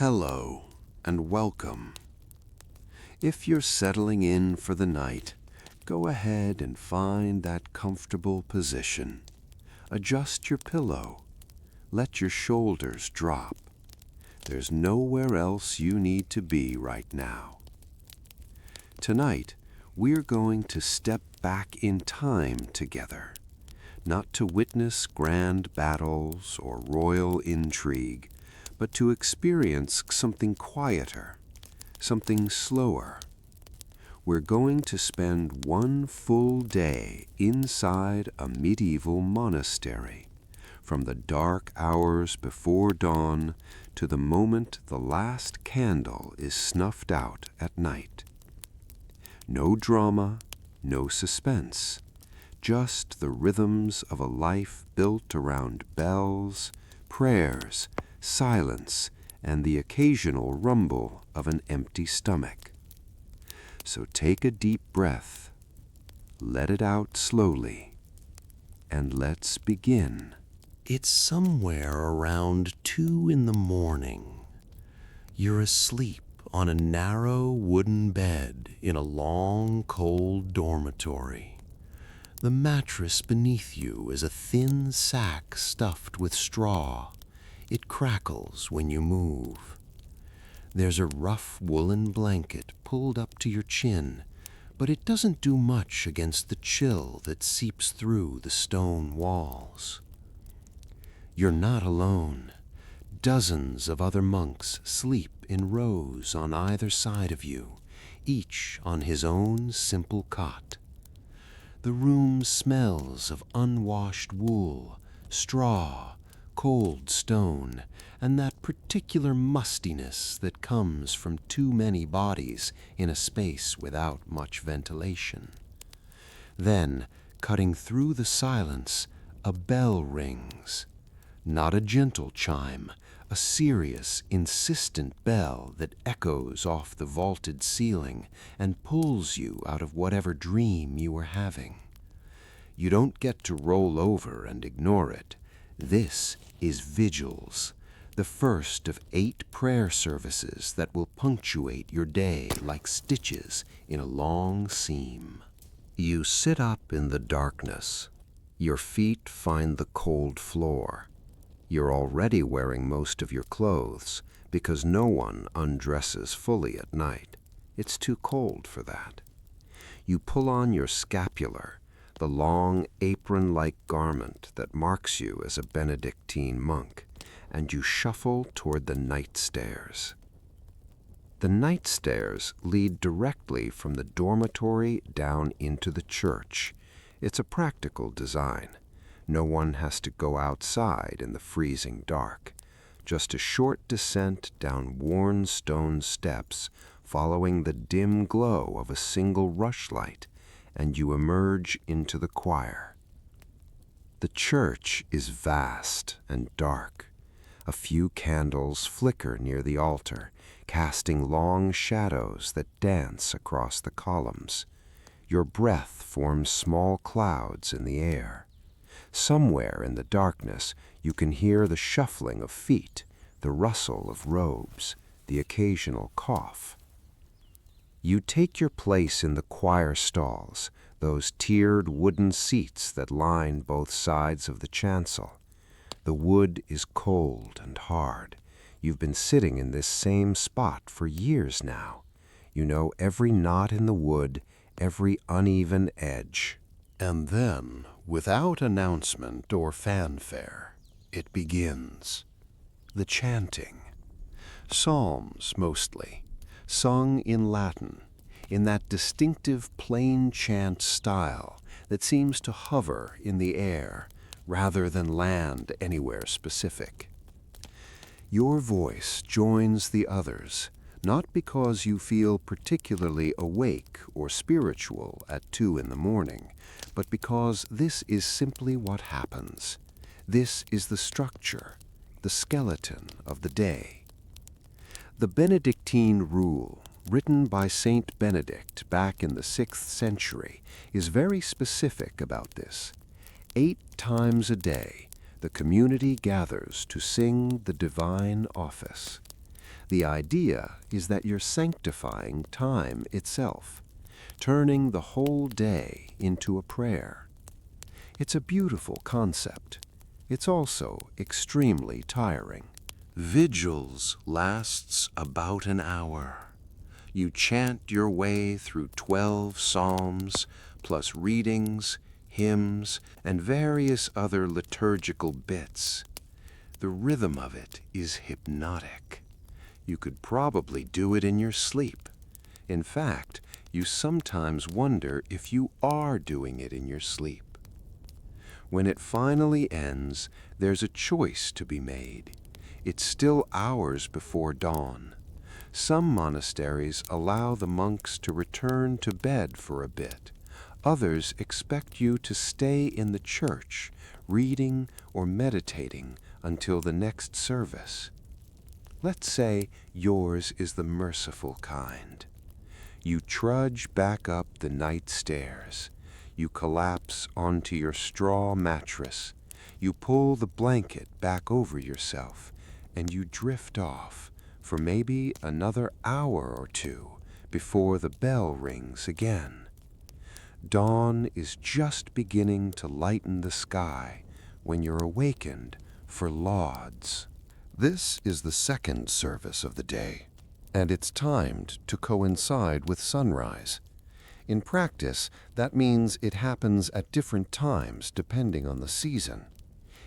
Hello and welcome. If you're settling in for the night, go ahead and find that comfortable position. Adjust your pillow. Let your shoulders drop. There's nowhere else you need to be right now. Tonight, we're going to step back in time together, not to witness grand battles or royal intrigue, but to experience something quieter, something slower. We're going to spend one full day inside a medieval monastery, from the dark hours before dawn to the moment the last candle is snuffed out at night. No drama, no suspense, just the rhythms of a life built around bells, prayers, silence, and the occasional rumble of an empty stomach. So take a deep breath, let it out slowly, and let's begin. It's somewhere around 2 in the morning. You're asleep on a narrow wooden bed in a long, cold dormitory. The mattress beneath you is a thin sack stuffed with straw. It crackles when you move. There's a rough woolen blanket pulled up to your chin, but it doesn't do much against the chill that seeps through the stone walls. You're not alone. Dozens of other monks sleep in rows on either side of you, each on his own simple cot. The room smells of unwashed wool, straw, cold stone, and that particular mustiness that comes from too many bodies in a space without much ventilation. Then, cutting through the silence, a bell rings. Not a gentle chime, a serious, insistent bell that echoes off the vaulted ceiling and pulls you out of whatever dream you were having. You don't get to roll over and ignore it. This is vigils, the first of 8 prayer services that will punctuate your day like stitches in a long seam. You sit up in the darkness. Your feet find the cold floor. You're already wearing most of your clothes because no one undresses fully at night. It's too cold for that. You pull on your scapular, the long apron-like garment that marks you as a Benedictine monk, and you shuffle toward the night stairs. The night stairs lead directly from the dormitory down into the church. It's a practical design. No one has to go outside in the freezing dark. Just a short descent down worn stone steps, following the dim glow of a single rushlight, and you emerge into the choir. The church is vast and dark. A few candles flicker near the altar, casting long shadows that dance across the columns. Your breath forms small clouds in the air. Somewhere in the darkness, you can hear the shuffling of feet, the rustle of robes, the occasional cough. You take your place in the choir stalls, those tiered wooden seats that line both sides of the chancel. The wood is cold and hard. You've been sitting in this same spot for years now. You know every knot in the wood, every uneven edge. And then, without announcement or fanfare, it begins. The chanting. Psalms, mostly, sung in Latin, in that distinctive plain chant style that seems to hover in the air rather than land anywhere specific. Your voice joins the others, not because you feel particularly awake or spiritual at 2 in the morning, but because this is simply what happens. This is the structure, the skeleton of the day. The Benedictine rule, written by Saint Benedict back in the 6th century, is very specific about this. 8 times a day, the community gathers to sing the divine office. The idea is that you're sanctifying time itself, turning the whole day into a prayer. It's a beautiful concept. It's also extremely tiring. Vigils lasts about an hour. You chant your way through 12 psalms, plus readings, hymns, and various other liturgical bits. The rhythm of it is hypnotic. You could probably do it in your sleep. In fact, you sometimes wonder if you are doing it in your sleep. When it finally ends, there's a choice to be made. It's still hours before dawn. Some monasteries allow the monks to return to bed for a bit. Others expect you to stay in the church, reading or meditating until the next service. Let's say yours is the merciful kind. You trudge back up the night stairs. You collapse onto your straw mattress. You pull the blanket back over yourself, and you drift off for maybe another hour or two before the bell rings again. Dawn is just beginning to lighten the sky when you're awakened for lauds. This is the second service of the day, and it's timed to coincide with sunrise. In practice, that means it happens at different times depending on the season.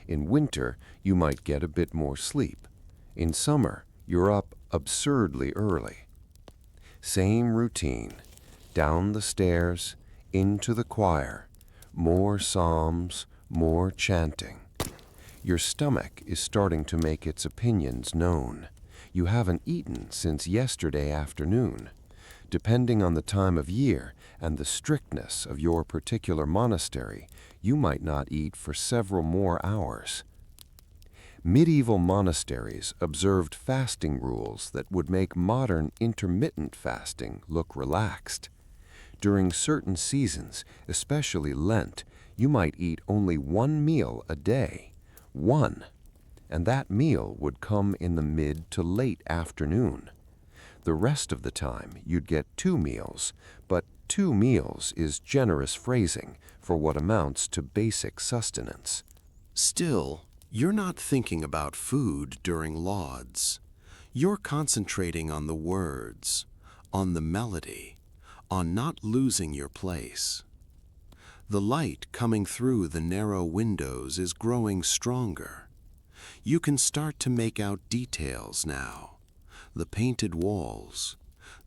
In winter, you might get a bit more sleep. In summer, you're up absurdly early. Same routine. Down the stairs, into the choir, more psalms, more chanting. Your stomach is starting to make its opinions known. You haven't eaten since yesterday afternoon. Depending on the time of year and the strictness of your particular monastery, you might not eat for several more hours. Medieval monasteries observed fasting rules that would make modern intermittent fasting look relaxed. During certain seasons, especially Lent, you might eat only one meal a day. One. And that meal would come in the mid to late afternoon. The rest of the time, you'd get 2 meals, but 2 meals is generous phrasing for what amounts to basic sustenance. Still, you're not thinking about food during lauds. You're concentrating on the words, on the melody, on not losing your place. The light coming through the narrow windows is growing stronger. You can start to make out details now. The painted walls,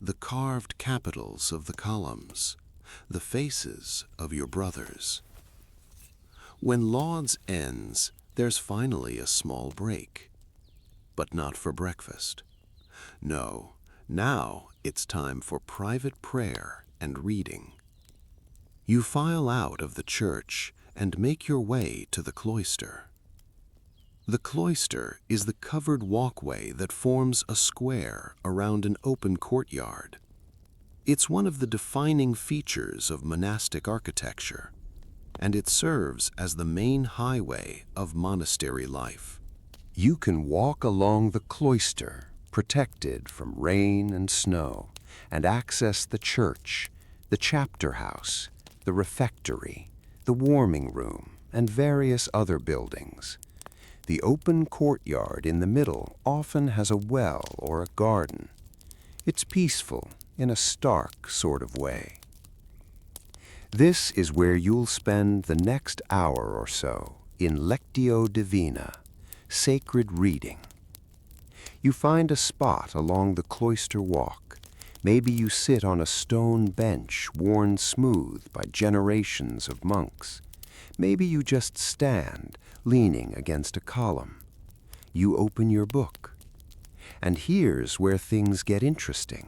the carved capitals of the columns, the faces of your brothers. When lauds ends, there's finally a small break. But not for breakfast. No, now it's time for private prayer and reading. You file out of the church and make your way to the cloister. The cloister is the covered walkway that forms a square around an open courtyard. It's one of the defining features of monastic architecture, and it serves as the main highway of monastery life. You can walk along the cloister, protected from rain and snow, and access the church, the chapter house, the refectory, the warming room, and various other buildings. The open courtyard in the middle often has a well or a garden. It's peaceful in a stark sort of way. This is where you'll spend the next hour or so in Lectio Divina, sacred reading. You find a spot along the cloister walk. Maybe you sit on a stone bench worn smooth by generations of monks. Maybe you just stand, leaning against a column. You open your book. And here's where things get interesting,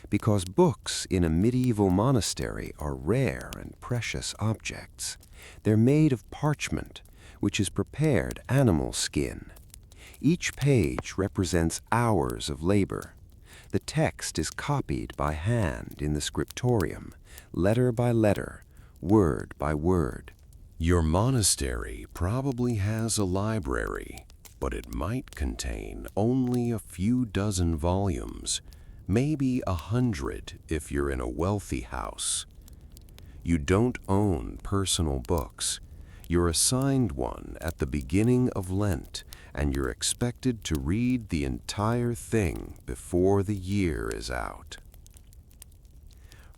because books in a medieval monastery are rare and precious objects. They're made of parchment, which is prepared animal skin. Each page represents hours of labor. The text is copied by hand in the scriptorium, letter by letter, word by word. Your monastery probably has a library, but it might contain only a few dozen volumes, maybe 100 if you're in a wealthy house. You don't own personal books. You're assigned one at the beginning of Lent, and you're expected to read the entire thing before the year is out.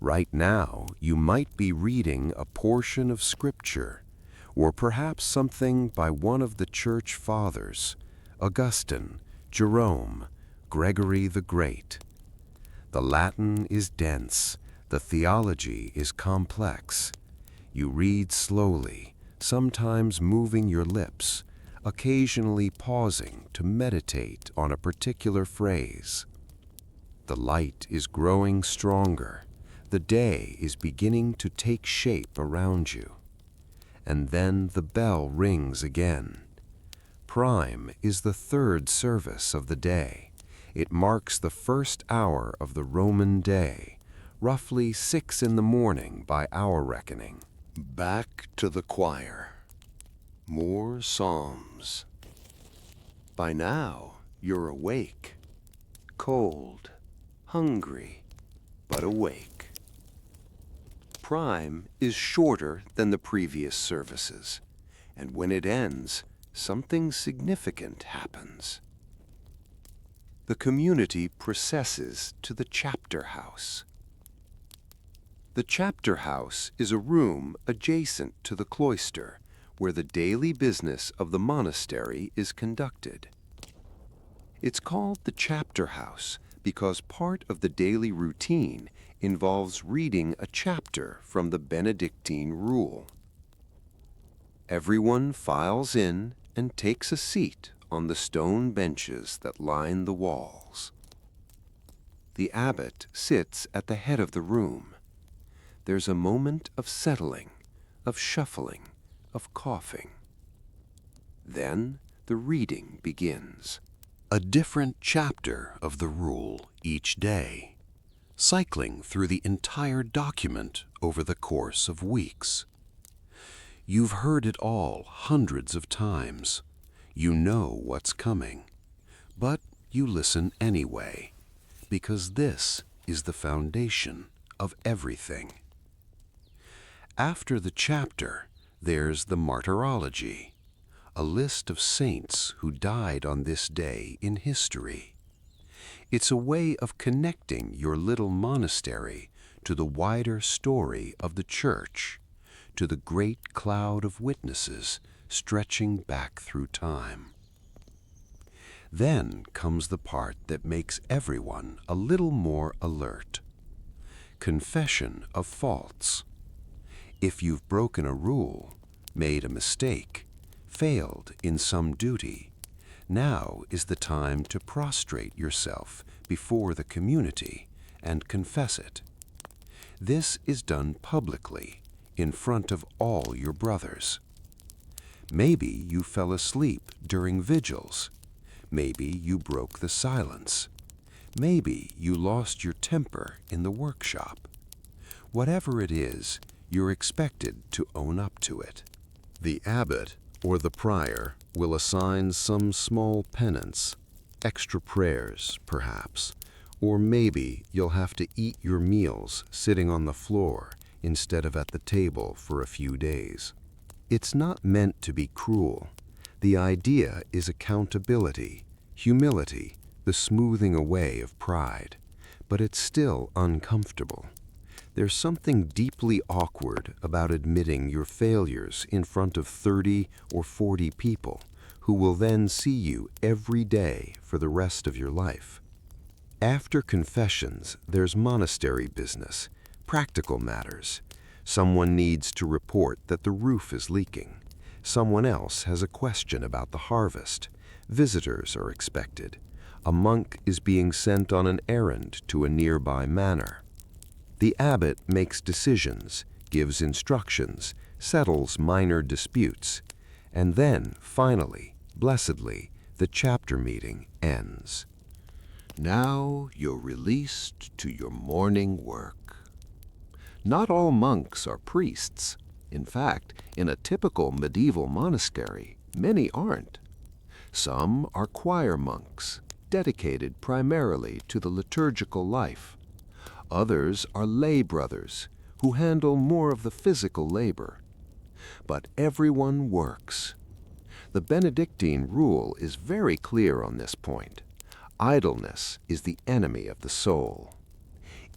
Right now, you might be reading a portion of Scripture, or perhaps something by one of the Church Fathers, Augustine, Jerome, Gregory the Great. The Latin is dense, the theology is complex. You read slowly, sometimes moving your lips, occasionally pausing to meditate on a particular phrase. The light is growing stronger. The day is beginning to take shape around you. And then the bell rings again. Prime is the third service of the day. It marks the first hour of the Roman day, roughly 6 in the morning by our reckoning. Back to the choir. More psalms. By now, you're awake. Cold, hungry, but awake. Prime is shorter than the previous services, and when it ends, something significant happens. The community processes to the chapter house. The chapter house is a room adjacent to the cloister where the daily business of the monastery is conducted. It's called the chapter house because part of the daily routine involves reading a chapter from the Benedictine rule. Everyone files in and takes a seat on the stone benches that line the walls. The abbot sits at the head of the room. There's a moment of settling, of shuffling, of coughing. Then the reading begins. A different chapter of the rule each day, cycling through the entire document over the course of weeks. You've heard it all hundreds of times. You know what's coming, but you listen anyway, because this is the foundation of everything. After the chapter, there's the martyrology, a list of saints who died on this day in history. It's a way of connecting your little monastery to the wider story of the Church, to the great cloud of witnesses stretching back through time. Then comes the part that makes everyone a little more alert. Confession of faults. If you've broken a rule, made a mistake, failed in some duty, now is the time to prostrate yourself before the community and confess it. This is done publicly, in front of all your brothers. Maybe you fell asleep during vigils. Maybe you broke the silence. Maybe you lost your temper in the workshop. Whatever it is, you're expected to own up to it. The abbot or the prior will assign some small penance, extra prayers, perhaps, or maybe you'll have to eat your meals sitting on the floor instead of at the table for a few days. It's not meant to be cruel. The idea is accountability, humility, the smoothing away of pride, but it's still uncomfortable. There's something deeply awkward about admitting your failures in front of 30 or 40 people who will then see you every day for the rest of your life. After confessions, there's monastery business, practical matters. Someone needs to report that the roof is leaking. Someone else has a question about the harvest. Visitors are expected. A monk is being sent on an errand to a nearby manor. The abbot makes decisions, gives instructions, settles minor disputes, and then, finally, blessedly, the chapter meeting ends. Now you're released to your morning work. Not all monks are priests. In fact, in a typical medieval monastery, many aren't. Some are choir monks, dedicated primarily to the liturgical life. Others are lay brothers, who handle more of the physical labor. But everyone works. The Benedictine rule is very clear on this point. Idleness is the enemy of the soul.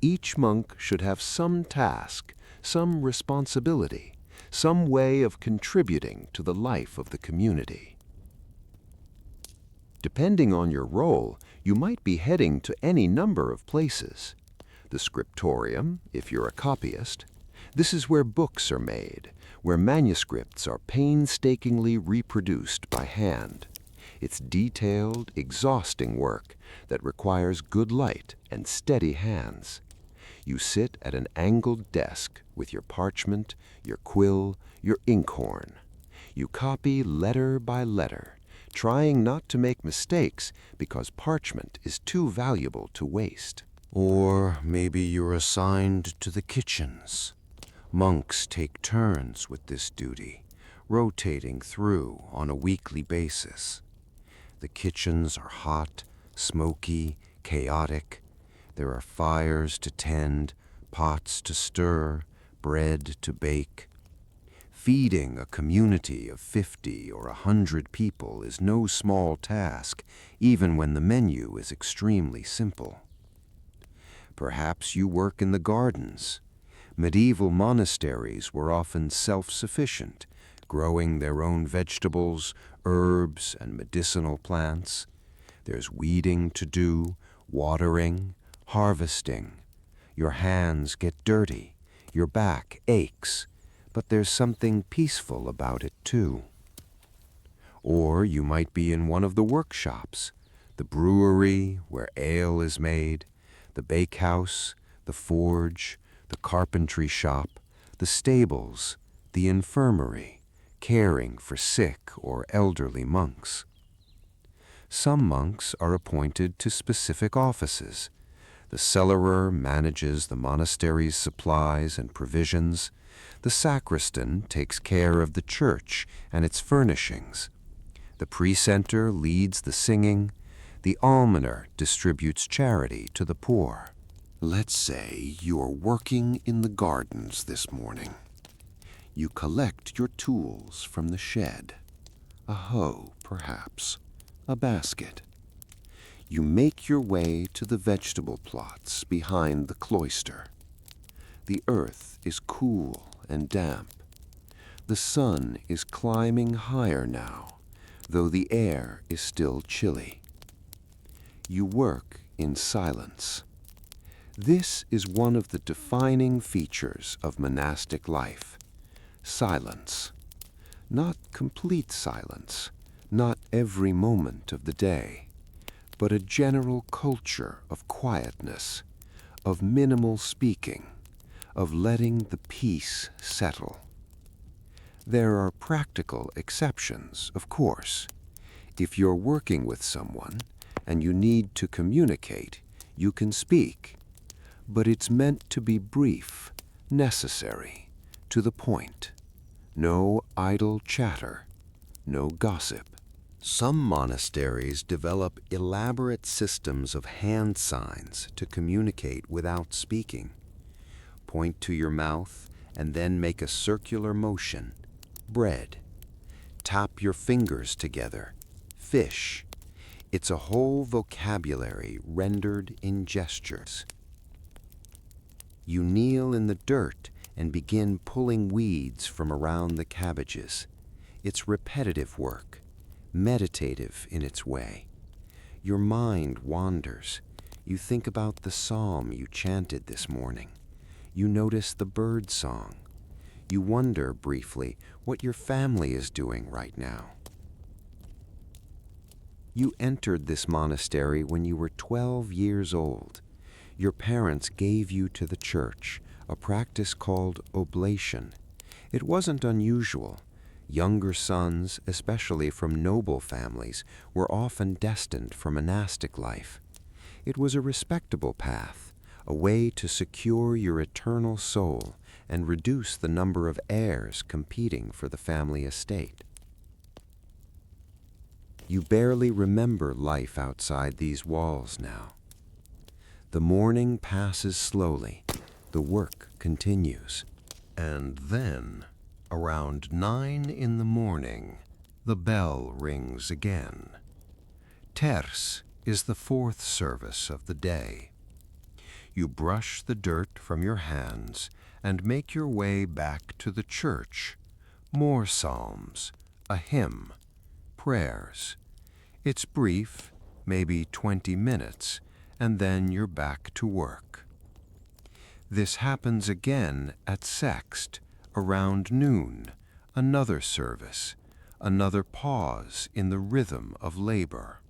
Each monk should have some task, some responsibility, some way of contributing to the life of the community. Depending on your role, you might be heading to any number of places. The scriptorium, if you're a copyist. This is where books are made, where manuscripts are painstakingly reproduced by hand. It's detailed, exhausting work that requires good light and steady hands. You sit at an angled desk with your parchment, your quill, your inkhorn. You copy letter by letter, trying not to make mistakes because parchment is too valuable to waste. Or maybe you're assigned to the kitchens. Monks take turns with this duty, rotating through on a weekly basis. The kitchens are hot, smoky, chaotic. There are fires to tend, pots to stir, bread to bake. Feeding a community of 50 or 100 people is no small task, even when the menu is extremely simple. Perhaps you work in the gardens. Medieval monasteries were often self-sufficient, growing their own vegetables, herbs, and medicinal plants. There's weeding to do, watering, harvesting. Your hands get dirty, your back aches, but there's something peaceful about it too. Or you might be in one of the workshops, the brewery where ale is made, the bakehouse, the forge, the carpentry shop, the stables, the infirmary, caring for sick or elderly monks. Some monks are appointed to specific offices. The cellarer manages the monastery's supplies and provisions. The sacristan takes care of the church and its furnishings. The precentor leads the singing. The almoner distributes charity to the poor. Let's say you're working in the gardens this morning. You collect your tools from the shed. A hoe, perhaps. A basket. You make your way to the vegetable plots behind the cloister. The earth is cool and damp. The sun is climbing higher now, though the air is still chilly. You work in silence. This is one of the defining features of monastic life. Silence. Not complete silence, not every moment of the day, but a general culture of quietness, of minimal speaking, of letting the peace settle. There are practical exceptions, of course. If you're working with someone and you need to communicate, you can speak, but it's meant to be brief, necessary, to the point. No idle chatter, no gossip. Some monasteries develop elaborate systems of hand signs to communicate without speaking. Point to your mouth and then make a circular motion. Bread. Tap your fingers together. Fish. It's a whole vocabulary rendered in gestures. You kneel in the dirt and begin pulling weeds from around the cabbages. It's repetitive work, meditative in its way. Your mind wanders. You think about the psalm you chanted this morning. You notice the bird song. You wonder briefly what your family is doing right now. You entered this monastery when you were 12 years old. Your parents gave you to the church, a practice called oblation. It wasn't unusual. Younger sons, especially from noble families, were often destined for monastic life. It was a respectable path, a way to secure your eternal soul and reduce the number of heirs competing for the family estate. You barely remember life outside these walls now. The morning passes slowly. The work continues. And then, around 9 in the morning, the bell rings again. Terce is the fourth service of the day. You brush the dirt from your hands and make your way back to the church. More psalms, a hymn, prayers. It's brief, maybe 20 minutes, and then you're back to work. This happens again at Sext, around noon, another service, another pause in the rhythm of labor.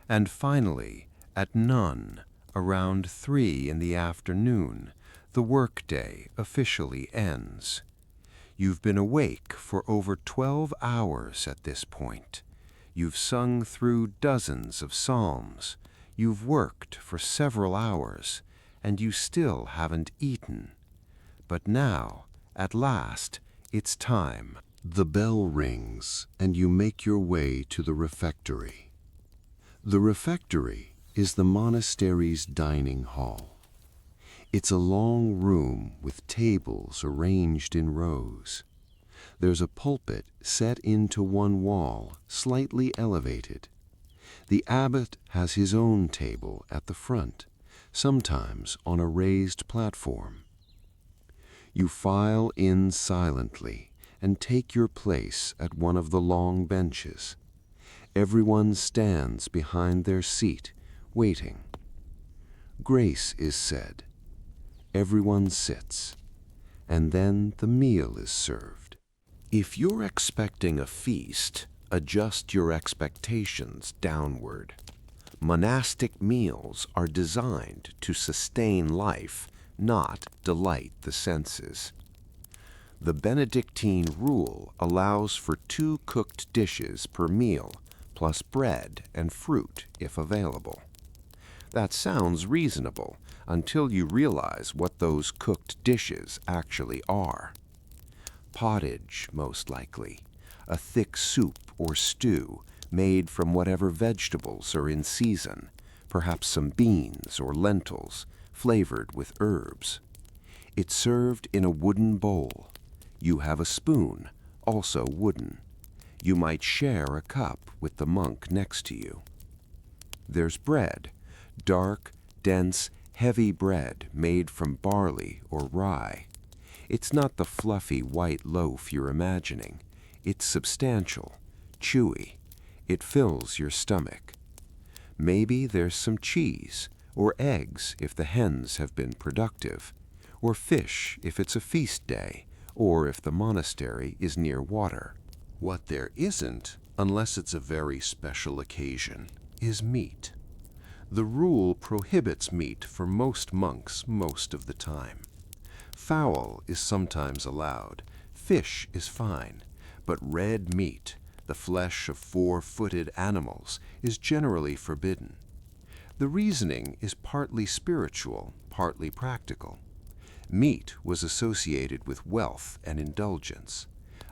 And finally, at none, around 3 in the afternoon, the workday officially ends. You've been awake for over 12 hours at this point. You've sung through dozens of psalms. You've worked for several hours, and you still haven't eaten. But now, at last, it's time. The bell rings, and you make your way to the refectory. The refectory is the monastery's dining hall. It's a long room with tables arranged in rows. There's a pulpit set into one wall, slightly elevated. The abbot has his own table at the front, sometimes on a raised platform. You file in silently and take your place at one of the long benches. Everyone stands behind their seat, waiting. Grace is said. Everyone sits, and then the meal is served. If you're expecting a feast, adjust your expectations downward. Monastic meals are designed to sustain life, not delight the senses. The Benedictine rule allows for 2 cooked dishes per meal, plus bread and fruit if available. That sounds reasonable until you realize what those cooked dishes actually are. Pottage, most likely, a thick soup or stew made from whatever vegetables are in season, perhaps some beans or lentils, flavored with herbs. It's served in a wooden bowl. You have a spoon, also wooden. You might share a cup with the monk next to you. There's bread, dark, dense, heavy bread made from barley or rye. It's not the fluffy white loaf you're imagining. It's substantial, chewy. It fills your stomach. Maybe there's some cheese, or eggs if the hens have been productive, or fish if it's a feast day, or if the monastery is near water. What there isn't, unless it's a very special occasion, is meat. The rule prohibits meat for most monks most of the time. Fowl is sometimes allowed, fish is fine, but red meat, the flesh of 4-footed animals, is generally forbidden. The reasoning is partly spiritual, partly practical. Meat was associated with wealth and indulgence.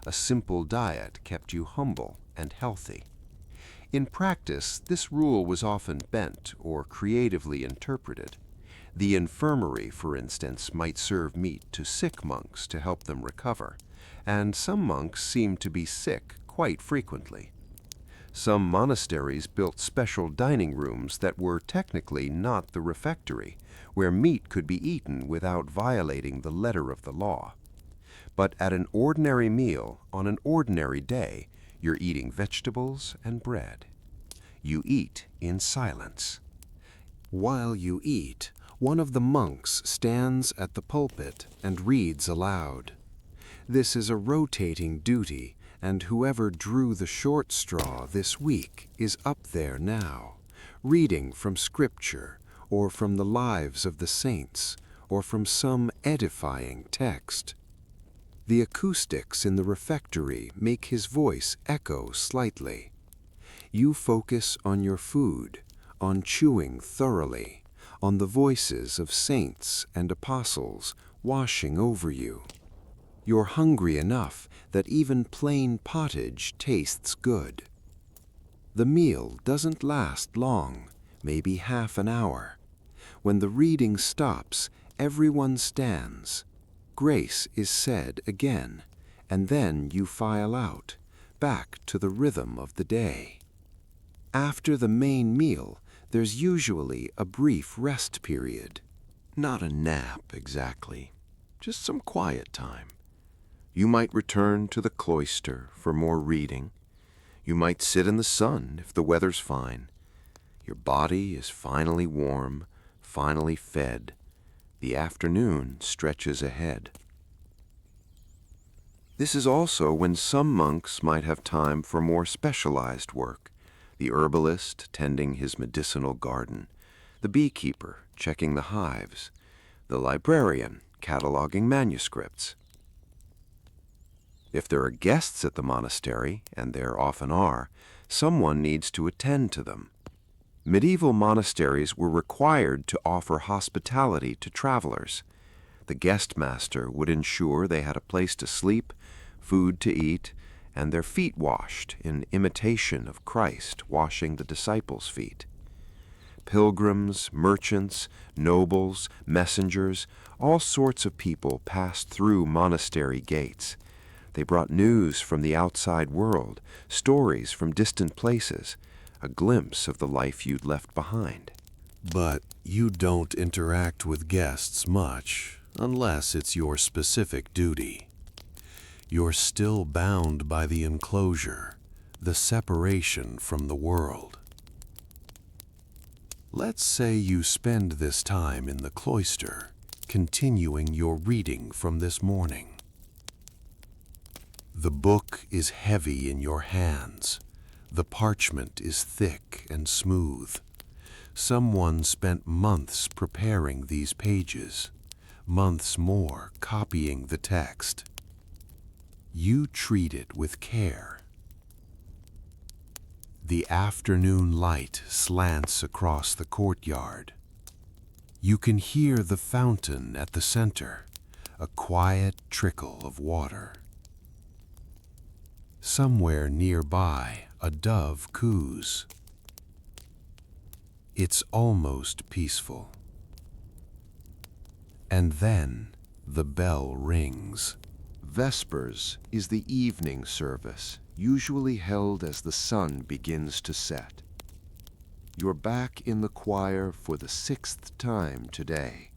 A simple diet kept you humble and healthy. In practice, this rule was often bent or creatively interpreted. The infirmary, for instance, might serve meat to sick monks to help them recover, and some monks seemed to be sick quite frequently. Some monasteries built special dining rooms that were technically not the refectory, where meat could be eaten without violating the letter of the law. But at an ordinary meal, on an ordinary day, you're eating vegetables and bread. You eat in silence. While you eat, one of the monks stands at the pulpit and reads aloud. This is a rotating duty, and whoever drew the short straw this week is up there now, reading from Scripture, or from the lives of the saints, or from some edifying text. The acoustics in the refectory make his voice echo slightly. You focus on your food, on chewing thoroughly, on the voices of saints and apostles washing over you. You're hungry enough that even plain pottage tastes good. The meal doesn't last long, maybe half an hour. When the reading stops, everyone stands. Grace is said again, and then you file out, back to the rhythm of the day. After the main meal, there's usually a brief rest period. Not a nap exactly, just some quiet time. You might return to the cloister for more reading. You might sit in the sun if the weather's fine. Your body is finally warm, finally fed. The afternoon stretches ahead. This is also when some monks might have time for more specialized work. The herbalist tending his medicinal garden, the beekeeper checking the hives, the librarian cataloging manuscripts. If there are guests at the monastery, and there often are, someone needs to attend to them. Medieval monasteries were required to offer hospitality to travelers. The guest master would ensure they had a place to sleep, food to eat, and their feet washed in imitation of Christ washing the disciples' feet. Pilgrims, merchants, nobles, messengers, all sorts of people passed through monastery gates. They brought news from the outside world, stories from distant places, a glimpse of the life you'd left behind. But you don't interact with guests much, unless it's your specific duty. You're still bound by the enclosure, the separation from the world. Let's say you spend this time in the cloister, continuing your reading from this morning. The book is heavy in your hands. The parchment is thick and smooth. Someone spent months preparing these pages, months more copying the text. You treat it with care. The afternoon light slants across the courtyard. You can hear the fountain at the center, a quiet trickle of water. Somewhere nearby, a dove coos. It's almost peaceful. And then the bell rings. Vespers is the evening service, usually held as the sun begins to set. You're back in the choir for the 6th time today.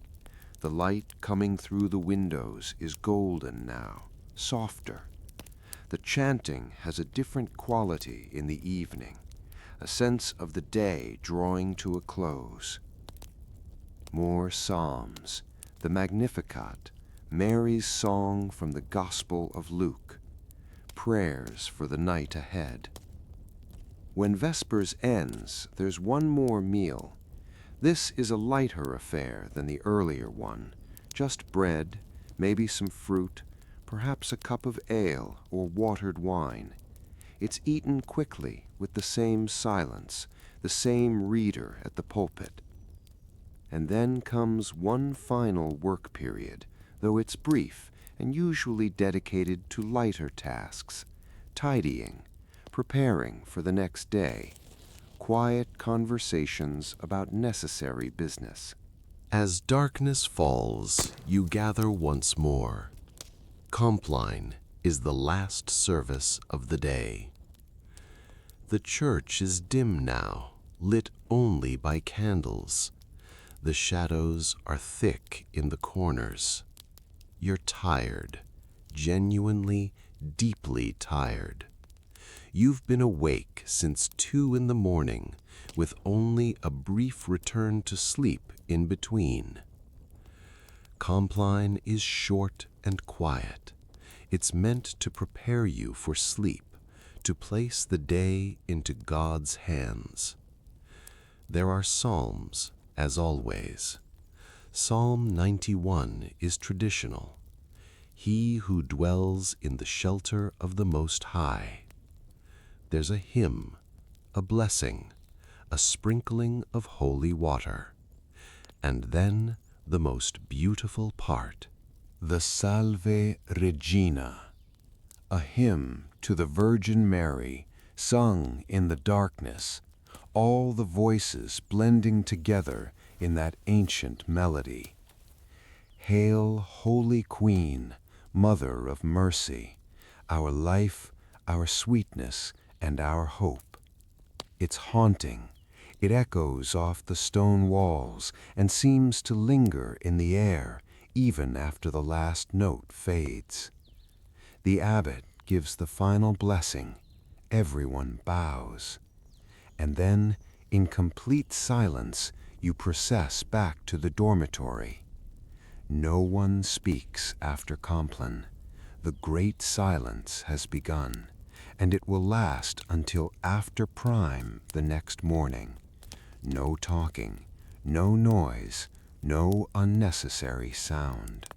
The light coming through the windows is golden now, softer. The chanting has a different quality in the evening, a sense of the day drawing to a close. More psalms, the Magnificat, Mary's song from the Gospel of Luke, prayers for the night ahead. When Vespers ends, there's one more meal. This is a lighter affair than the earlier one, just bread, maybe some fruit, perhaps a cup of ale or watered wine. It's eaten quickly with the same silence, the same reader at the pulpit. And then comes one final work period, though it's brief and usually dedicated to lighter tasks, tidying, preparing for the next day, quiet conversations about necessary business. As darkness falls, you gather once more. Compline is the last service of the day. The church is dim now, lit only by candles. The shadows are thick in the corners. You're tired, genuinely, deeply tired. You've been awake since 2 in the morning, with only a brief return to sleep in between. Compline is short and quiet. It's meant to prepare you for sleep, to place the day into God's hands. There are psalms, as always. Psalm 91 is traditional. He who dwells in the shelter of the Most High. There's a hymn, a blessing, a sprinkling of holy water. And then the most beautiful part, the Salve Regina, a hymn to the Virgin Mary sung in the darkness, all the voices blending together in that ancient melody. Hail, Holy Queen, Mother of Mercy, our life, our sweetness, and our hope. It's haunting. It echoes off the stone walls and seems to linger in the air even after the last note fades. The abbot gives the final blessing. Everyone bows. And then, in complete silence, you process back to the dormitory. No one speaks after Compline. The great silence has begun, and it will last until after prime the next morning. No talking, no noise, no unnecessary sound.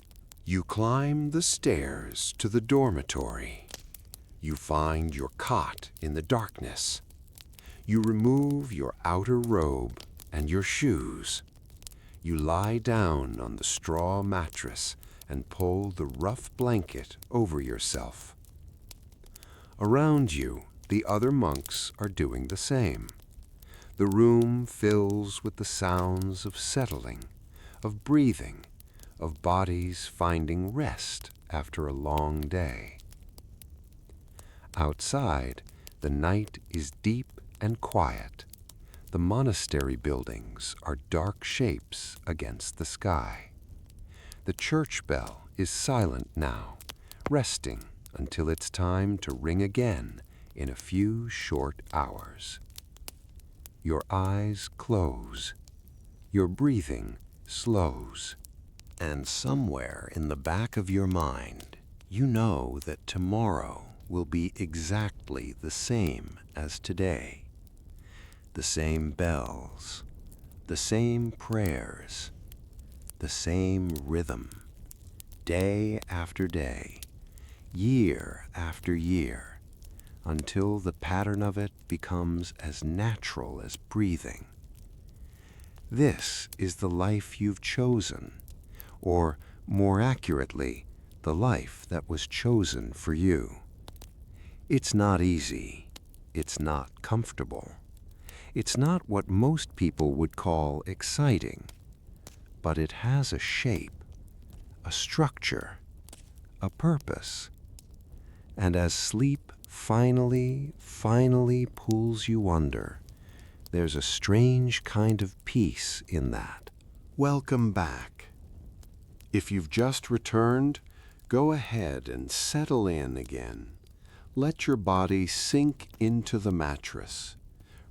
You climb the stairs to the dormitory. You find your cot in the darkness. You remove your outer robe and your shoes. You lie down on the straw mattress and pull the rough blanket over yourself. Around you, the other monks are doing the same. The room fills with the sounds of settling, of breathing, of bodies finding rest after a long day. Outside, the night is deep and quiet. The monastery buildings are dark shapes against the sky. The church bell is silent now, resting until it's time to ring again in a few short hours. Your eyes close. Your breathing slows. And somewhere in the back of your mind, you know that tomorrow will be exactly the same as today. The same bells, the same prayers, the same rhythm, day after day, year after year, until the pattern of it becomes as natural as breathing. This is the life you've chosen, or more accurately, the life that was chosen for you. It's not easy. It's not comfortable. It's not what most people would call exciting, but it has a shape, a structure, a purpose. And as sleep finally pulls you under, there's a strange kind of peace in that. Welcome back. If you've just returned, go ahead and settle in again. Let your body sink into the mattress.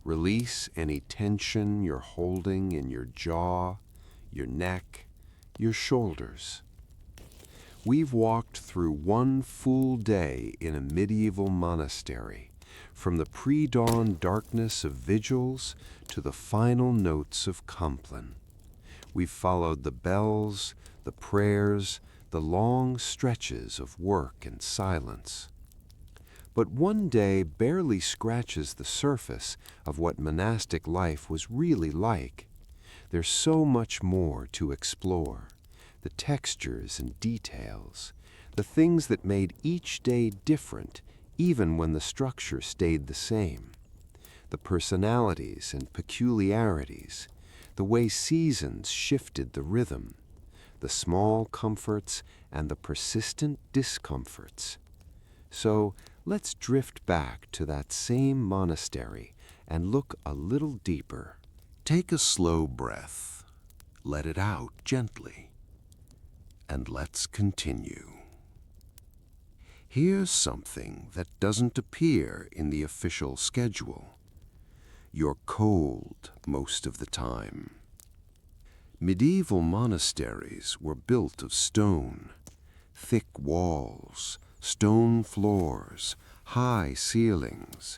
Release any tension you're holding in your jaw, your neck, your shoulders. We've walked through one full day in a medieval monastery, from the pre-dawn darkness of vigils to the final notes of Compline. We've followed the bells, the prayers, the long stretches of work and silence. But one day barely scratches the surface of what monastic life was really like. There's so much more to explore. The textures and details, the things that made each day different even when the structure stayed the same. The personalities and peculiarities, the way seasons shifted the rhythm, the small comforts and the persistent discomforts. So let's drift back to that same monastery and look a little deeper. Take a slow breath. Let it out gently. And let's continue. Here's something that doesn't appear in the official schedule. You're cold most of the time. Medieval monasteries were built of stone, thick walls, stone floors, high ceilings,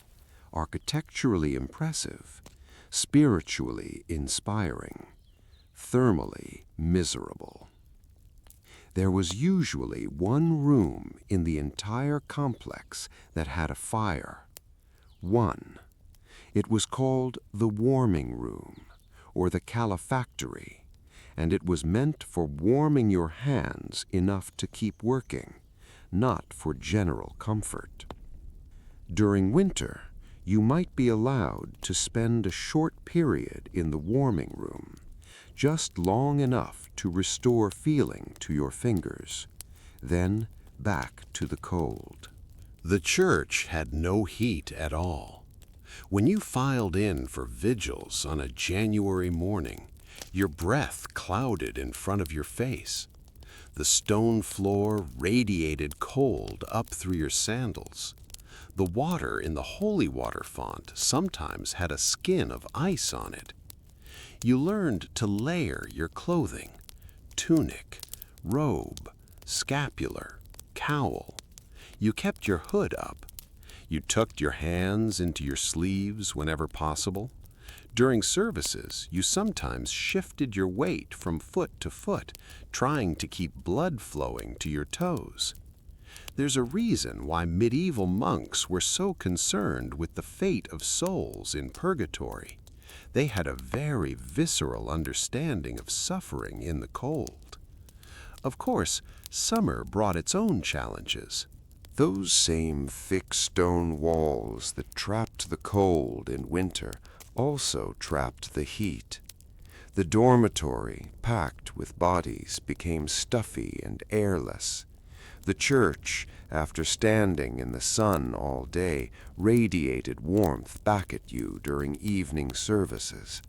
architecturally impressive, spiritually inspiring, thermally miserable. There was usually one room in the entire complex that had a fire. One. It was called the warming room, or the calefactory, and it was meant for warming your hands enough to keep working, not for general comfort. During winter, you might be allowed to spend a short period in the warming room, just long enough to restore feeling to your fingers, then back to the cold. The church had no heat at all. When you filed in for vigils on a January morning, your breath clouded in front of your face. The stone floor radiated cold up through your sandals. The water in the holy water font sometimes had a skin of ice on it. You learned to layer your clothing: tunic, robe, scapular, cowl. You kept your hood up. You tucked your hands into your sleeves whenever possible. During services, you sometimes shifted your weight from foot to foot, trying to keep blood flowing to your toes. There's a reason why medieval monks were so concerned with the fate of souls in purgatory. They had a very visceral understanding of suffering in the cold. Of course, summer brought its own challenges. Those same thick stone walls that trapped the cold in winter also trapped the heat. The dormitory, packed with bodies, became stuffy and airless. The church, after standing in the sun all day, radiated warmth back at you during evening services.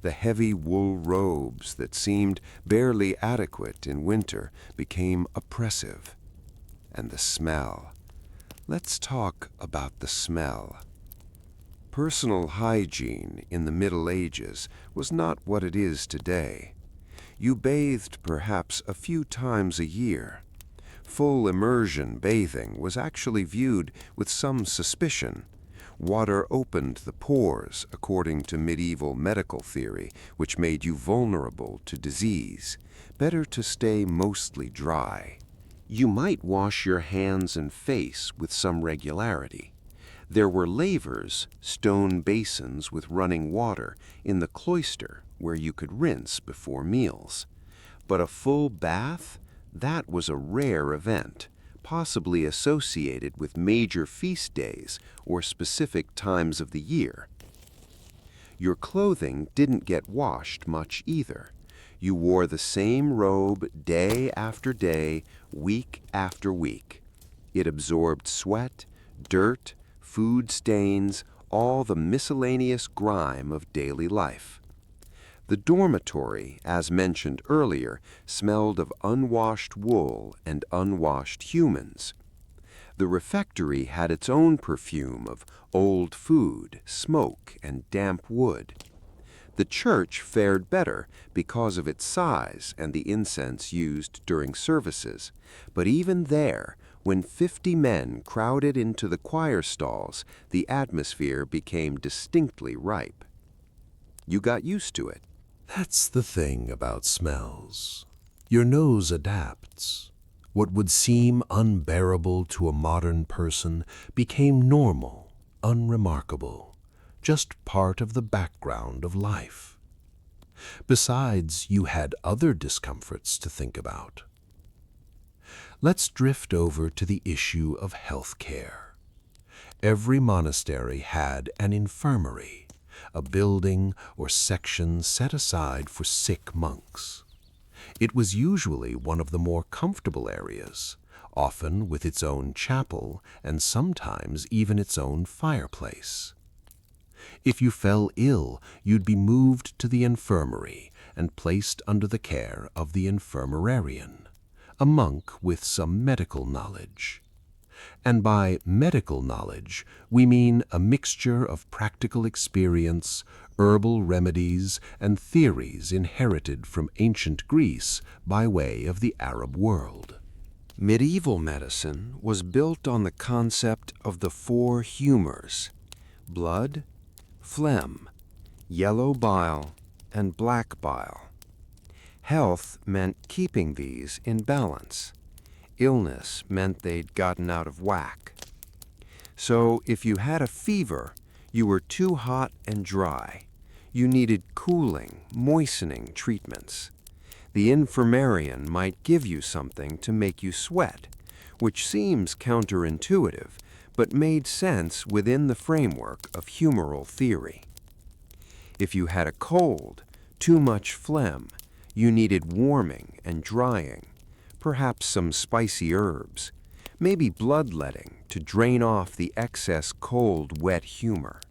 The heavy wool robes that seemed barely adequate in winter became oppressive. And the smell. Let's talk about the smell. Personal hygiene in the Middle Ages was not what it is today. You bathed perhaps a few times a year. Full immersion bathing was actually viewed with some suspicion. Water opened the pores, according to medieval medical theory, which made you vulnerable to disease. Better to stay mostly dry. You might wash your hands and face with some regularity. There were lavers, stone basins with running water, in the cloister where you could rinse before meals. But a full bath? That was a rare event, possibly associated with major feast days or specific times of the year. Your clothing didn't get washed much either. You wore the same robe day after day, week after week. It absorbed sweat, dirt, food stains, all the miscellaneous grime of daily life. The dormitory, as mentioned earlier, smelled of unwashed wool and unwashed humans. The refectory had its own perfume of old food, smoke, and damp wood. The church fared better because of its size and the incense used during services, but even there, when 50 men crowded into the choir stalls, the atmosphere became distinctly ripe. You got used to it. That's the thing about smells. Your nose adapts. What would seem unbearable to a modern person became normal, unremarkable, just part of the background of life. Besides, you had other discomforts to think about. Let's drift over to the issue of health care. Every monastery had an infirmary, a building or section set aside for sick monks. It was usually one of the more comfortable areas, often with its own chapel and sometimes even its own fireplace. If you fell ill, you'd be moved to the infirmary and placed under the care of the infirmarian, a monk with some medical knowledge. And by medical knowledge, we mean a mixture of practical experience, herbal remedies, and theories inherited from ancient Greece by way of the Arab world. Medieval medicine was built on the concept of the 4 humors: blood, phlegm, yellow bile, and black bile. Health meant keeping these in balance. Illness meant they'd gotten out of whack. So if you had a fever, you were too hot and dry. You needed cooling, moistening treatments. The infirmarian might give you something to make you sweat, which seems counterintuitive, but made sense within the framework of humoral theory. If you had a cold, too much phlegm, you needed warming and drying, perhaps some spicy herbs, maybe bloodletting to drain off the excess cold, wet humor.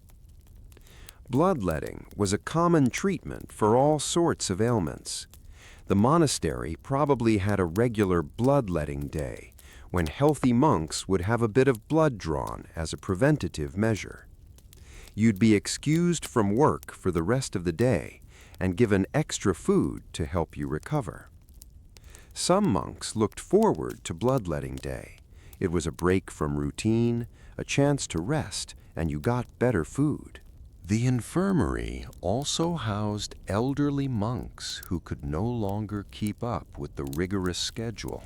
Bloodletting was a common treatment for all sorts of ailments. The monastery probably had a regular bloodletting day, when healthy monks would have a bit of blood drawn as a preventative measure. You'd be excused from work for the rest of the day and given extra food to help you recover. Some monks looked forward to bloodletting day. It was a break from routine, a chance to rest, and you got better food. The infirmary also housed elderly monks who could no longer keep up with the rigorous schedule.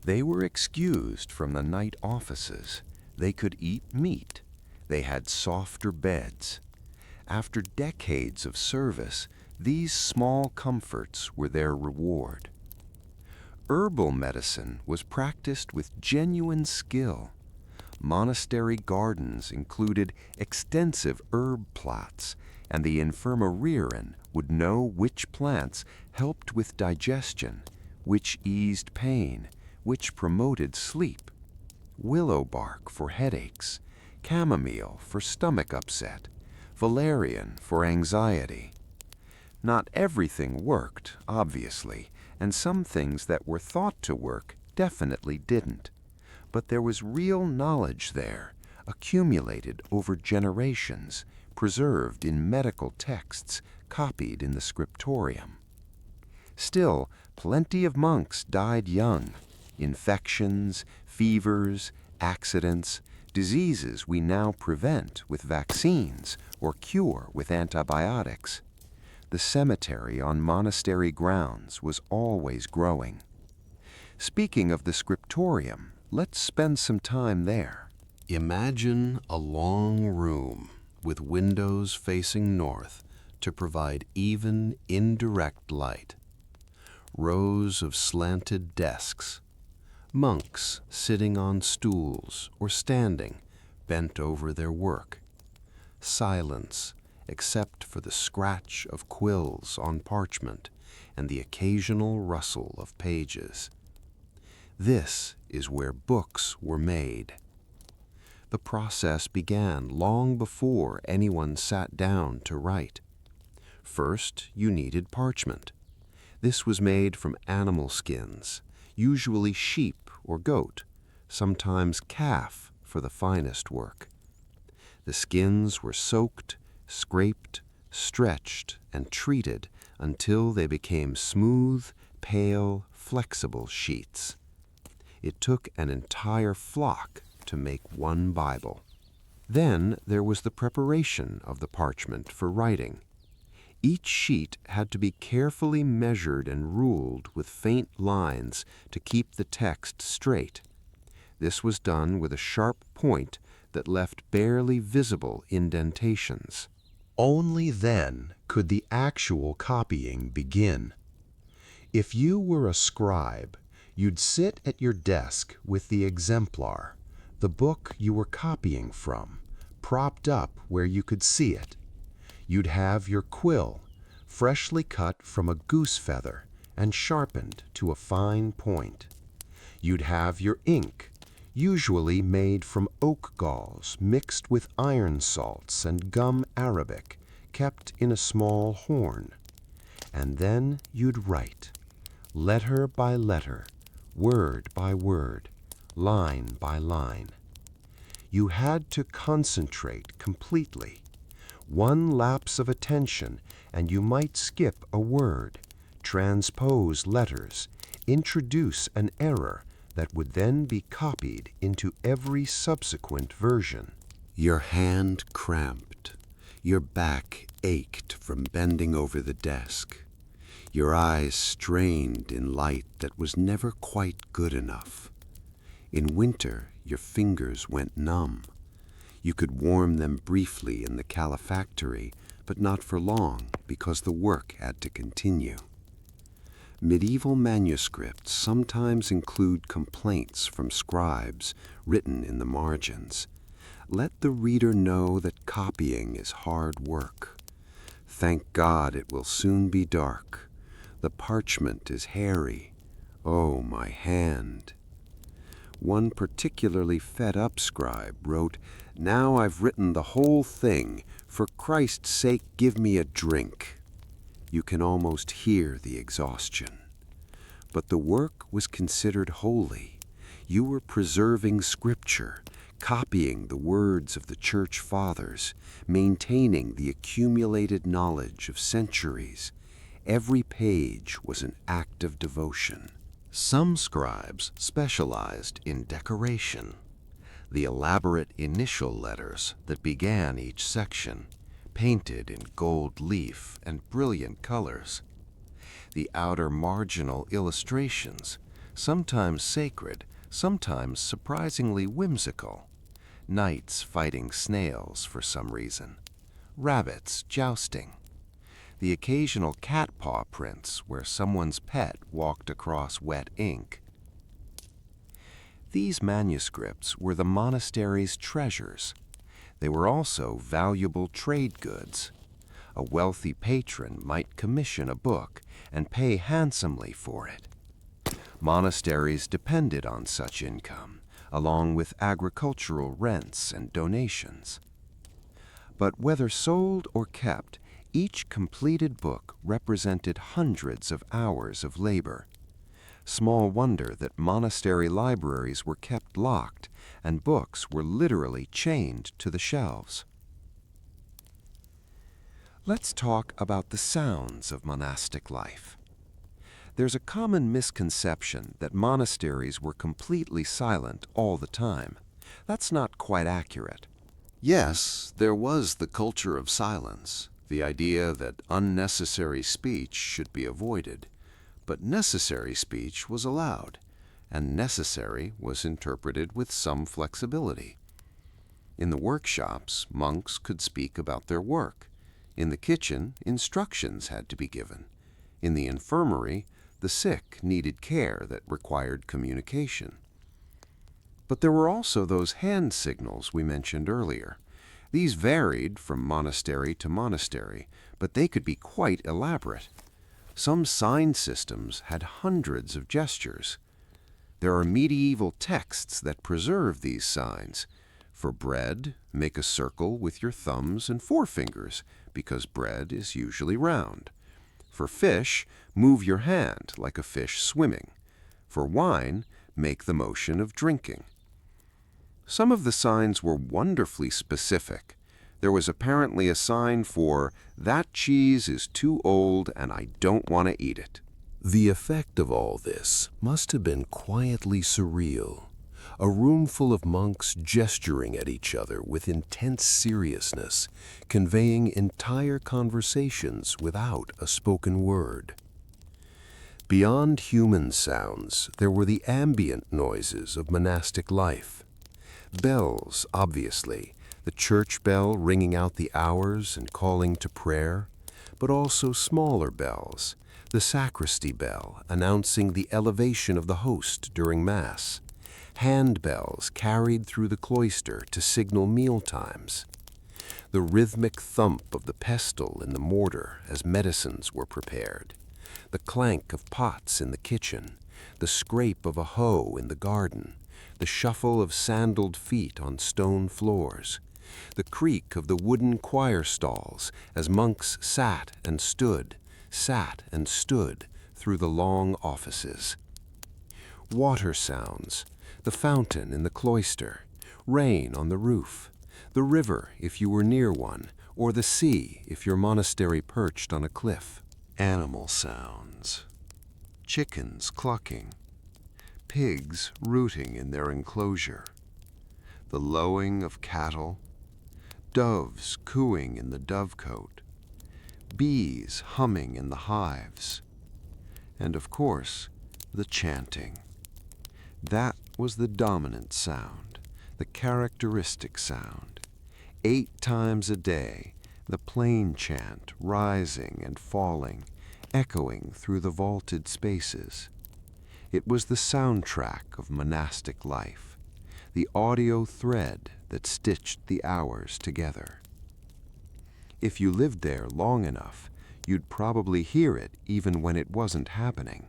They were excused from the night offices. They could eat meat. They had softer beds. After decades of service, these small comforts were their reward. Herbal medicine was practiced with genuine skill. Monastery gardens included extensive herb plots, and the infirmarian would know which plants helped with digestion, which eased pain, which promoted sleep. Willow bark for headaches, chamomile for stomach upset, valerian for anxiety. Not everything worked, obviously, and some things that were thought to work definitely didn't. But there was real knowledge there, accumulated over generations, preserved in medical texts, copied in the scriptorium. Still, plenty of monks died young. Infections, fevers, accidents, diseases we now prevent with vaccines or cure with antibiotics. The cemetery on monastery grounds was always growing. Speaking of the scriptorium, let's spend some time there. Imagine a long room with windows facing north to provide even, indirect light. Rows of slanted desks. Monks sitting on stools or standing, bent over their work. Silence, except for the scratch of quills on parchment and the occasional rustle of pages. This is where books were made. The process began long before anyone sat down to write. First, you needed parchment. This was made from animal skins, usually sheep or goat, sometimes calf for the finest work. The skins were soaked, scraped, stretched, and treated until they became smooth, pale, flexible sheets. It took an entire flock to make one Bible. Then there was the preparation of the parchment for writing. Each sheet had to be carefully measured and ruled with faint lines to keep the text straight. This was done with a sharp point that left barely visible indentations. Only then could the actual copying begin. If you were a scribe, you'd sit at your desk with the exemplar, the book you were copying from, propped up where you could see it. You'd have your quill, freshly cut from a goose feather and sharpened to a fine point. You'd have your ink, usually made from oak galls mixed with iron salts and gum arabic, kept in a small horn. And then you'd write, letter by letter, word by word, line by line. You had to concentrate completely. One lapse of attention, and you might skip a word, transpose letters, introduce an error that would then be copied into every subsequent version. Your hand cramped. Your back ached from bending over the desk. Your eyes strained in light that was never quite good enough. In winter, your fingers went numb. You could warm them briefly in the calefactory, but not for long because the work had to continue. Medieval manuscripts sometimes include complaints from scribes written in the margins. Let the reader know that copying is hard work. Thank God it will soon be dark. The parchment is hairy. Oh, my hand. One particularly fed-up scribe wrote, "Now I've written the whole thing. For Christ's sake, give me a drink." You can almost hear the exhaustion. But the work was considered holy. You were preserving Scripture, copying the words of the Church Fathers, maintaining the accumulated knowledge of centuries. Every page was an act of devotion. Some scribes specialized in decoration. The elaborate initial letters that began each section, painted in gold leaf and brilliant colors. The outer marginal illustrations, sometimes sacred, sometimes surprisingly whimsical. Knights fighting snails for some reason. Rabbits jousting. The occasional cat paw prints where someone's pet walked across wet ink. These manuscripts were the monastery's treasures. They were also valuable trade goods. A wealthy patron might commission a book and pay handsomely for it. Monasteries depended on such income, along with agricultural rents and donations. But whether sold or kept, each completed book represented hundreds of hours of labor. Small wonder that monastery libraries were kept locked and books were literally chained to the shelves. Let's talk about the sounds of monastic life. There's a common misconception that monasteries were completely silent all the time. That's not quite accurate. Yes, there was the culture of silence, the idea that unnecessary speech should be avoided, but necessary speech was allowed, and necessary was interpreted with some flexibility. In the workshops, monks could speak about their work. In the kitchen, instructions had to be given. In the infirmary, the sick needed care that required communication. But there were also those hand signals we mentioned earlier. These varied from monastery to monastery, but they could be quite elaborate. Some sign systems had hundreds of gestures. There are medieval texts that preserve these signs. For bread, make a circle with your thumbs and forefingers, because bread is usually round. For fish, move your hand like a fish swimming. For wine, make the motion of drinking. Some of the signs were wonderfully specific. There was apparently a sign for, "That cheese is too old and I don't want to eat it." The effect of all this must have been quietly surreal. A room full of monks gesturing at each other with intense seriousness, conveying entire conversations without a spoken word. Beyond human sounds, there were the ambient noises of monastic life. Bells, obviously, the church bell ringing out the hours and calling to prayer, but also smaller bells, the sacristy bell announcing the elevation of the host during Mass, handbells carried through the cloister to signal meal times, the rhythmic thump of the pestle in the mortar as medicines were prepared, the clank of pots in the kitchen, the scrape of a hoe in the garden, the shuffle of sandaled feet on stone floors, the creak of the wooden choir stalls as monks sat and stood through the long offices. Water sounds, the fountain in the cloister, rain on the roof, the river if you were near one, or the sea if your monastery perched on a cliff. Animal sounds, chickens clucking, pigs rooting in their enclosure, the lowing of cattle, doves cooing in the dovecote, bees humming in the hives, and of course, the chanting. That was the dominant sound, the characteristic sound. 8 times a day, the plain chant rising and falling, echoing through the vaulted spaces. It was the soundtrack of monastic life, the audio thread that stitched the hours together. If you lived there long enough, you'd probably hear it even when it wasn't happening.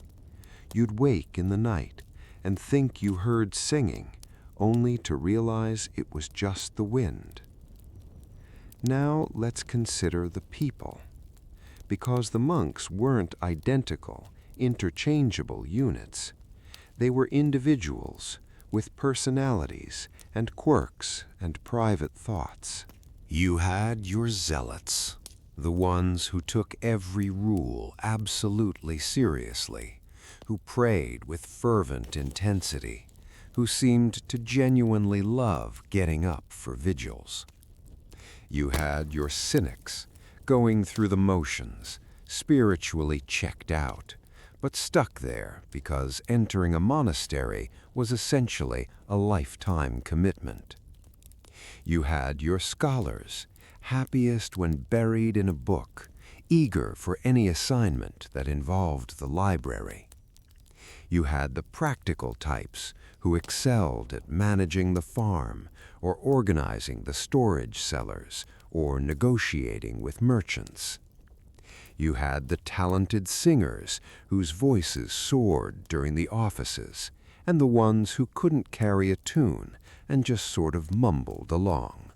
You'd wake in the night and think you heard singing, only to realize it was just the wind. Now let's consider the people. Because the monks weren't identical, interchangeable units. They were individuals with personalities and quirks and private thoughts. You had your zealots, the ones who took every rule absolutely seriously, who prayed with fervent intensity, who seemed to genuinely love getting up for vigils. You had your cynics, going through the motions, spiritually checked out, but stuck there because entering a monastery was essentially a lifetime commitment. You had your scholars, happiest when buried in a book, eager for any assignment that involved the library. You had the practical types who excelled at managing the farm or organizing the storage cellars or negotiating with merchants. You had the talented singers whose voices soared during the offices, and the ones who couldn't carry a tune and just sort of mumbled along.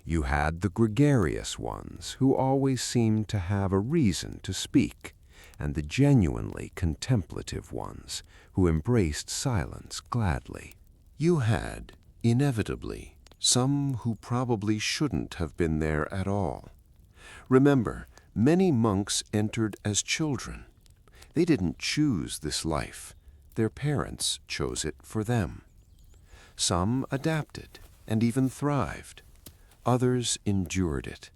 You had the gregarious ones who always seemed to have a reason to speak, and the genuinely contemplative ones who embraced silence gladly. You had, inevitably, some who probably shouldn't have been there at all. Remember, many monks entered as children. They didn't choose this life. Their parents chose it for them. Some adapted and even thrived. Others endured it.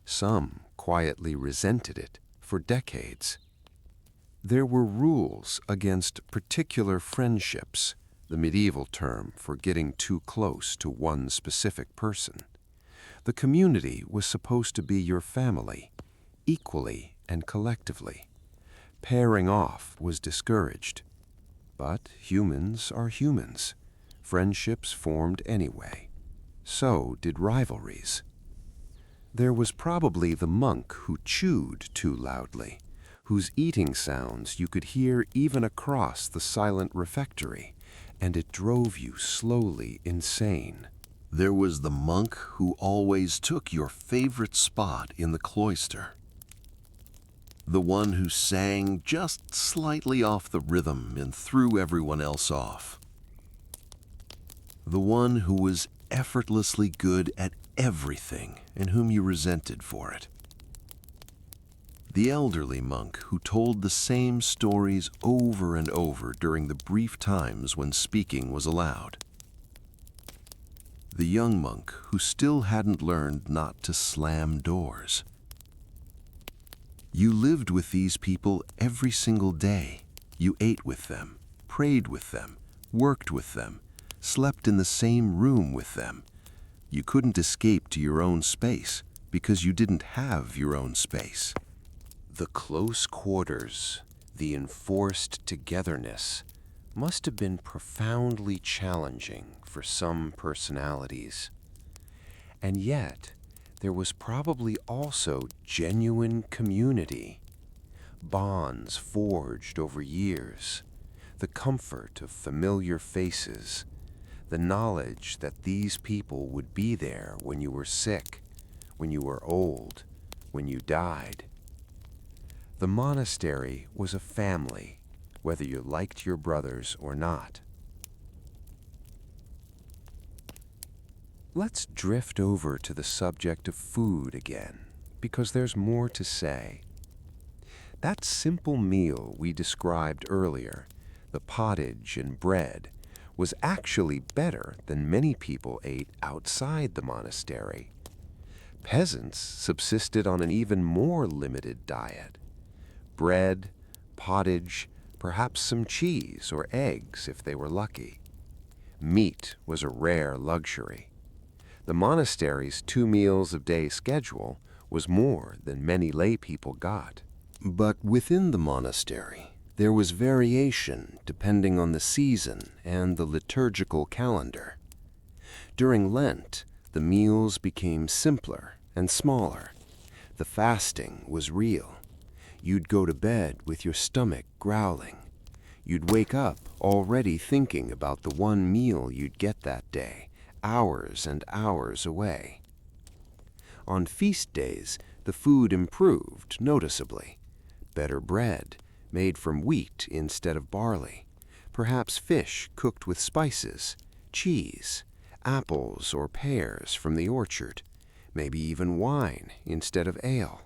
Some quietly resented it for decades. There were rules against particular friendships, the medieval term for getting too close to one specific person. The community was supposed to be your family, equally and collectively. Pairing off was discouraged. But humans are humans. Friendships formed anyway. So did rivalries. There was probably the monk who chewed too loudly, whose eating sounds you could hear even across the silent refectory, and it drove you slowly insane. There was the monk who always took your favorite spot in the cloister. The one who sang just slightly off the rhythm and threw everyone else off. The one who was effortlessly good at everything and whom you resented for it. The elderly monk who told the same stories over and over during the brief times when speaking was allowed. The young monk who still hadn't learned not to slam doors. You lived with these people every single day. You ate with them, prayed with them, worked with them, slept in the same room with them. You couldn't escape to your own space because you didn't have your own space. The close quarters, the enforced togetherness, must have been profoundly challenging for some personalities. And yet, there was probably also genuine community, bonds forged over years, the comfort of familiar faces, the knowledge that these people would be there when you were sick, when you were old, when you died. The monastery was a family, whether you liked your brothers or not. Let's drift over to the subject of food again, because there's more to say. That simple meal we described earlier, the pottage and bread, was actually better than many people ate outside the monastery. Peasants subsisted on an even more limited diet. Bread, pottage, perhaps some cheese or eggs if they were lucky. Meat was a rare luxury. The monastery's 2 meals a day schedule was more than many lay people got. But within the monastery, there was variation depending on the season and the liturgical calendar. During Lent, the meals became simpler and smaller. The fasting was real. You'd go to bed with your stomach growling. You'd wake up already thinking about the one meal you'd get that day, hours and hours away. On feast days, the food improved noticeably. Better bread, made from wheat instead of barley, perhaps fish cooked with spices, cheese, apples or pears from the orchard, maybe even wine instead of ale.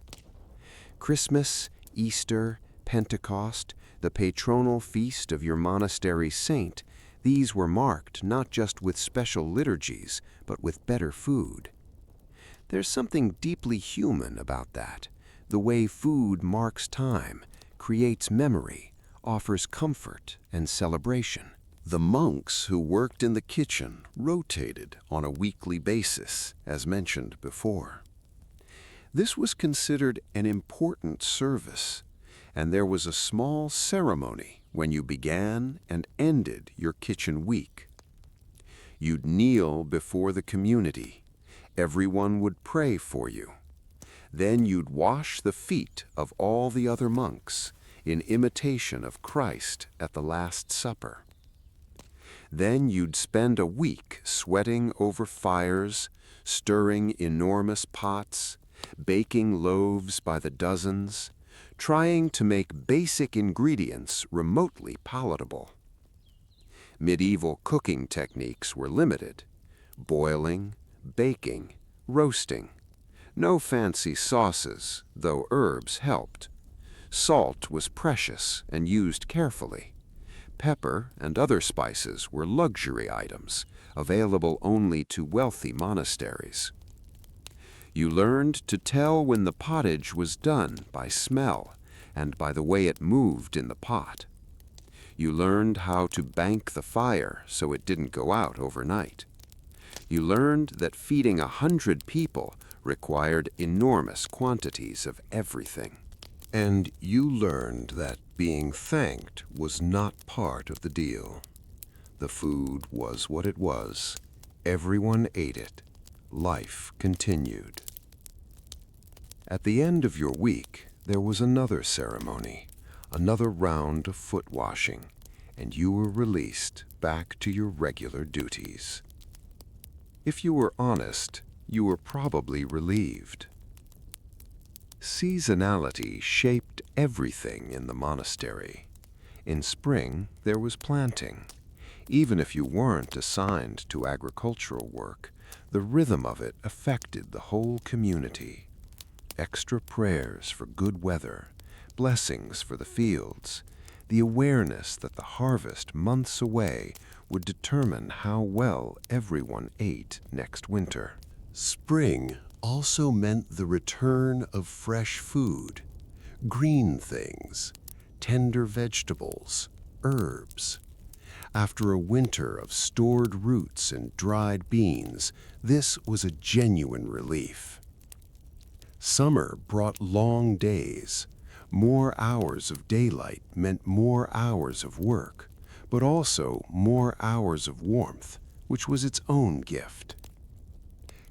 Christmas, Easter, Pentecost, the patronal feast of your monastery saint, these were marked not just with special liturgies, but with better food. There's something deeply human about that, the way food marks time, creates memory, offers comfort and celebration. The monks who worked in the kitchen rotated on a weekly basis, as mentioned before. This was considered an important service, and there was a small ceremony when you began and ended your kitchen week. You'd kneel before the community. Everyone would pray for you. Then you'd wash the feet of all the other monks in imitation of Christ at the Last Supper. Then you'd spend a week sweating over fires, stirring enormous pots, baking loaves by the dozens, trying to make basic ingredients remotely palatable. Medieval cooking techniques were limited: boiling, baking, roasting. No fancy sauces, though herbs helped. Salt was precious and used carefully. Pepper and other spices were luxury items, available only to wealthy monasteries. You learned to tell when the pottage was done by smell and by the way it moved in the pot. You learned how to bank the fire so it didn't go out overnight. You learned that feeding 100 people required enormous quantities of everything. And you learned that being thanked was not part of the deal. The food was what it was. Everyone ate it. Life continued. At the end of your week, there was another ceremony, another round of foot washing, and you were released back to your regular duties. If you were honest, you were probably relieved. Seasonality shaped everything in the monastery. In spring, there was planting. Even if you weren't assigned to agricultural work, the rhythm of it affected the whole community. Extra prayers for good weather, blessings for the fields, the awareness that the harvest months away would determine how well everyone ate next winter. Spring also meant the return of fresh food, green things, tender vegetables, herbs. After a winter of stored roots and dried beans, this was a genuine relief. Summer brought long days. More hours of daylight meant more hours of work, but also more hours of warmth, which was its own gift.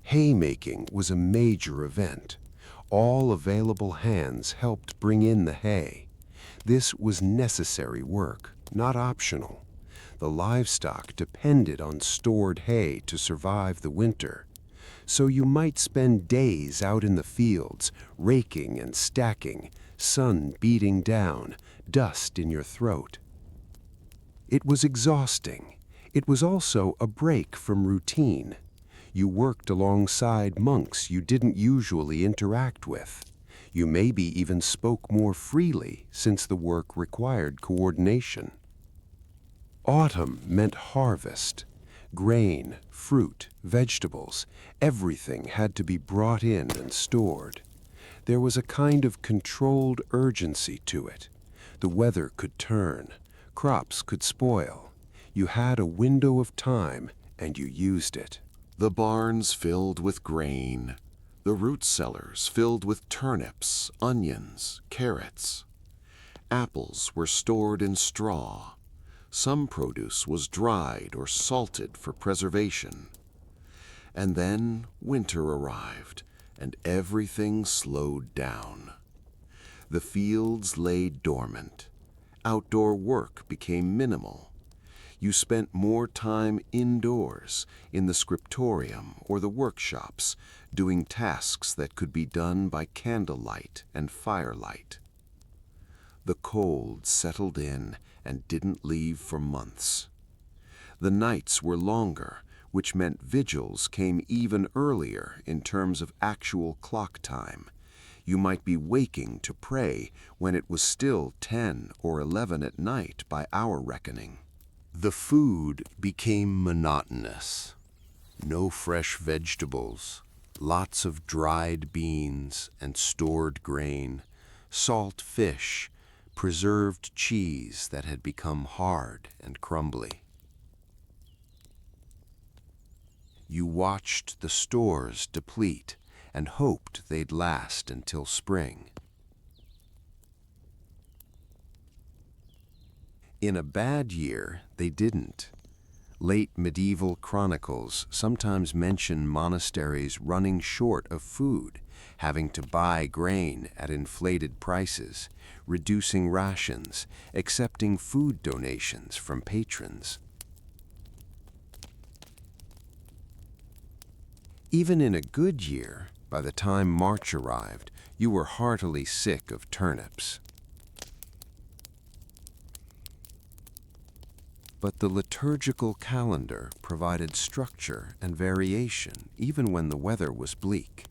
Haymaking was a major event. All available hands helped bring in the hay. This was necessary work, not optional. The livestock depended on stored hay to survive the winter. So you might spend days out in the fields, raking and stacking, sun beating down, dust in your throat. It was exhausting. It was also a break from routine. You worked alongside monks you didn't usually interact with. You maybe even spoke more freely since the work required coordination. Autumn meant harvest. Grain, fruit, vegetables, everything had to be brought in and stored. There was a kind of controlled urgency to it. The weather could turn, crops could spoil. You had a window of time, and you used it. The barns filled with grain, The root cellars filled with turnips, onions, carrots. Apples were stored in straw. Some produce was dried or salted for preservation. And then winter arrived, and everything slowed down. The fields lay dormant. Outdoor work became minimal. You spent more time indoors, in the scriptorium or the workshops, doing tasks that could be done by candlelight and firelight. The cold settled in and didn't leave for months. The nights were longer, which meant vigils came even earlier in terms of actual clock time. You might be waking to pray when it was still 10 or 11 at night by our reckoning. The food became monotonous. No fresh vegetables, lots of dried beans and stored grain, salt fish, preserved cheese that had become hard and crumbly. You watched the stores deplete and hoped they'd last until spring. In a bad year, they didn't. Late medieval chronicles sometimes mention monasteries running short of food, having to buy grain at inflated prices, reducing rations, accepting food donations from patrons. Even in a good year, by the time March arrived, you were heartily sick of turnips. But the liturgical calendar provided structure and variation even when the weather was bleak.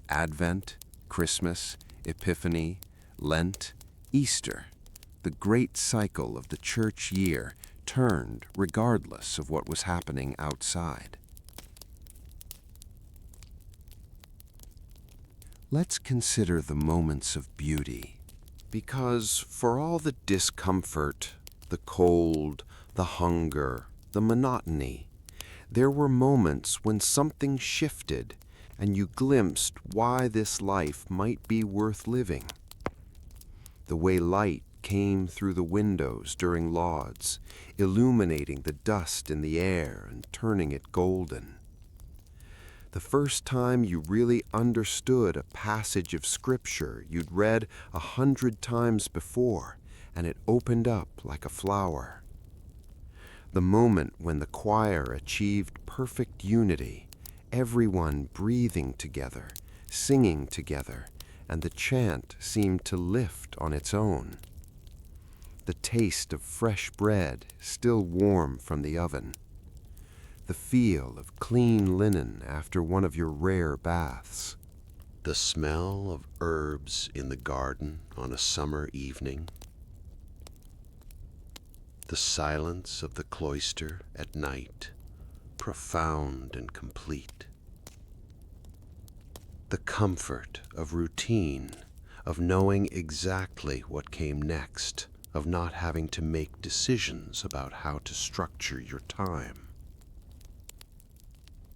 Advent, Christmas, Epiphany, Lent, Easter, the great cycle of the church year turned regardless of what was happening outside. Let's consider the moments of beauty, because for all the discomfort, the cold, the hunger, the monotony, there were moments when something shifted and you glimpsed why this life might be worth living. The way light came through the windows during lauds, illuminating the dust in the air and turning it golden. The first time you really understood a passage of scripture you'd read 100 times before, and it opened up like a flower. The moment when the choir achieved perfect unity, everyone breathing together, singing together, and the chant seemed to lift on its own. The taste of fresh bread still warm from the oven. The feel of clean linen after one of your rare baths. The smell of herbs in the garden on a summer evening. The silence of the cloister at night, profound and complete. The comfort of routine, of knowing exactly what came next, of not having to make decisions about how to structure your time.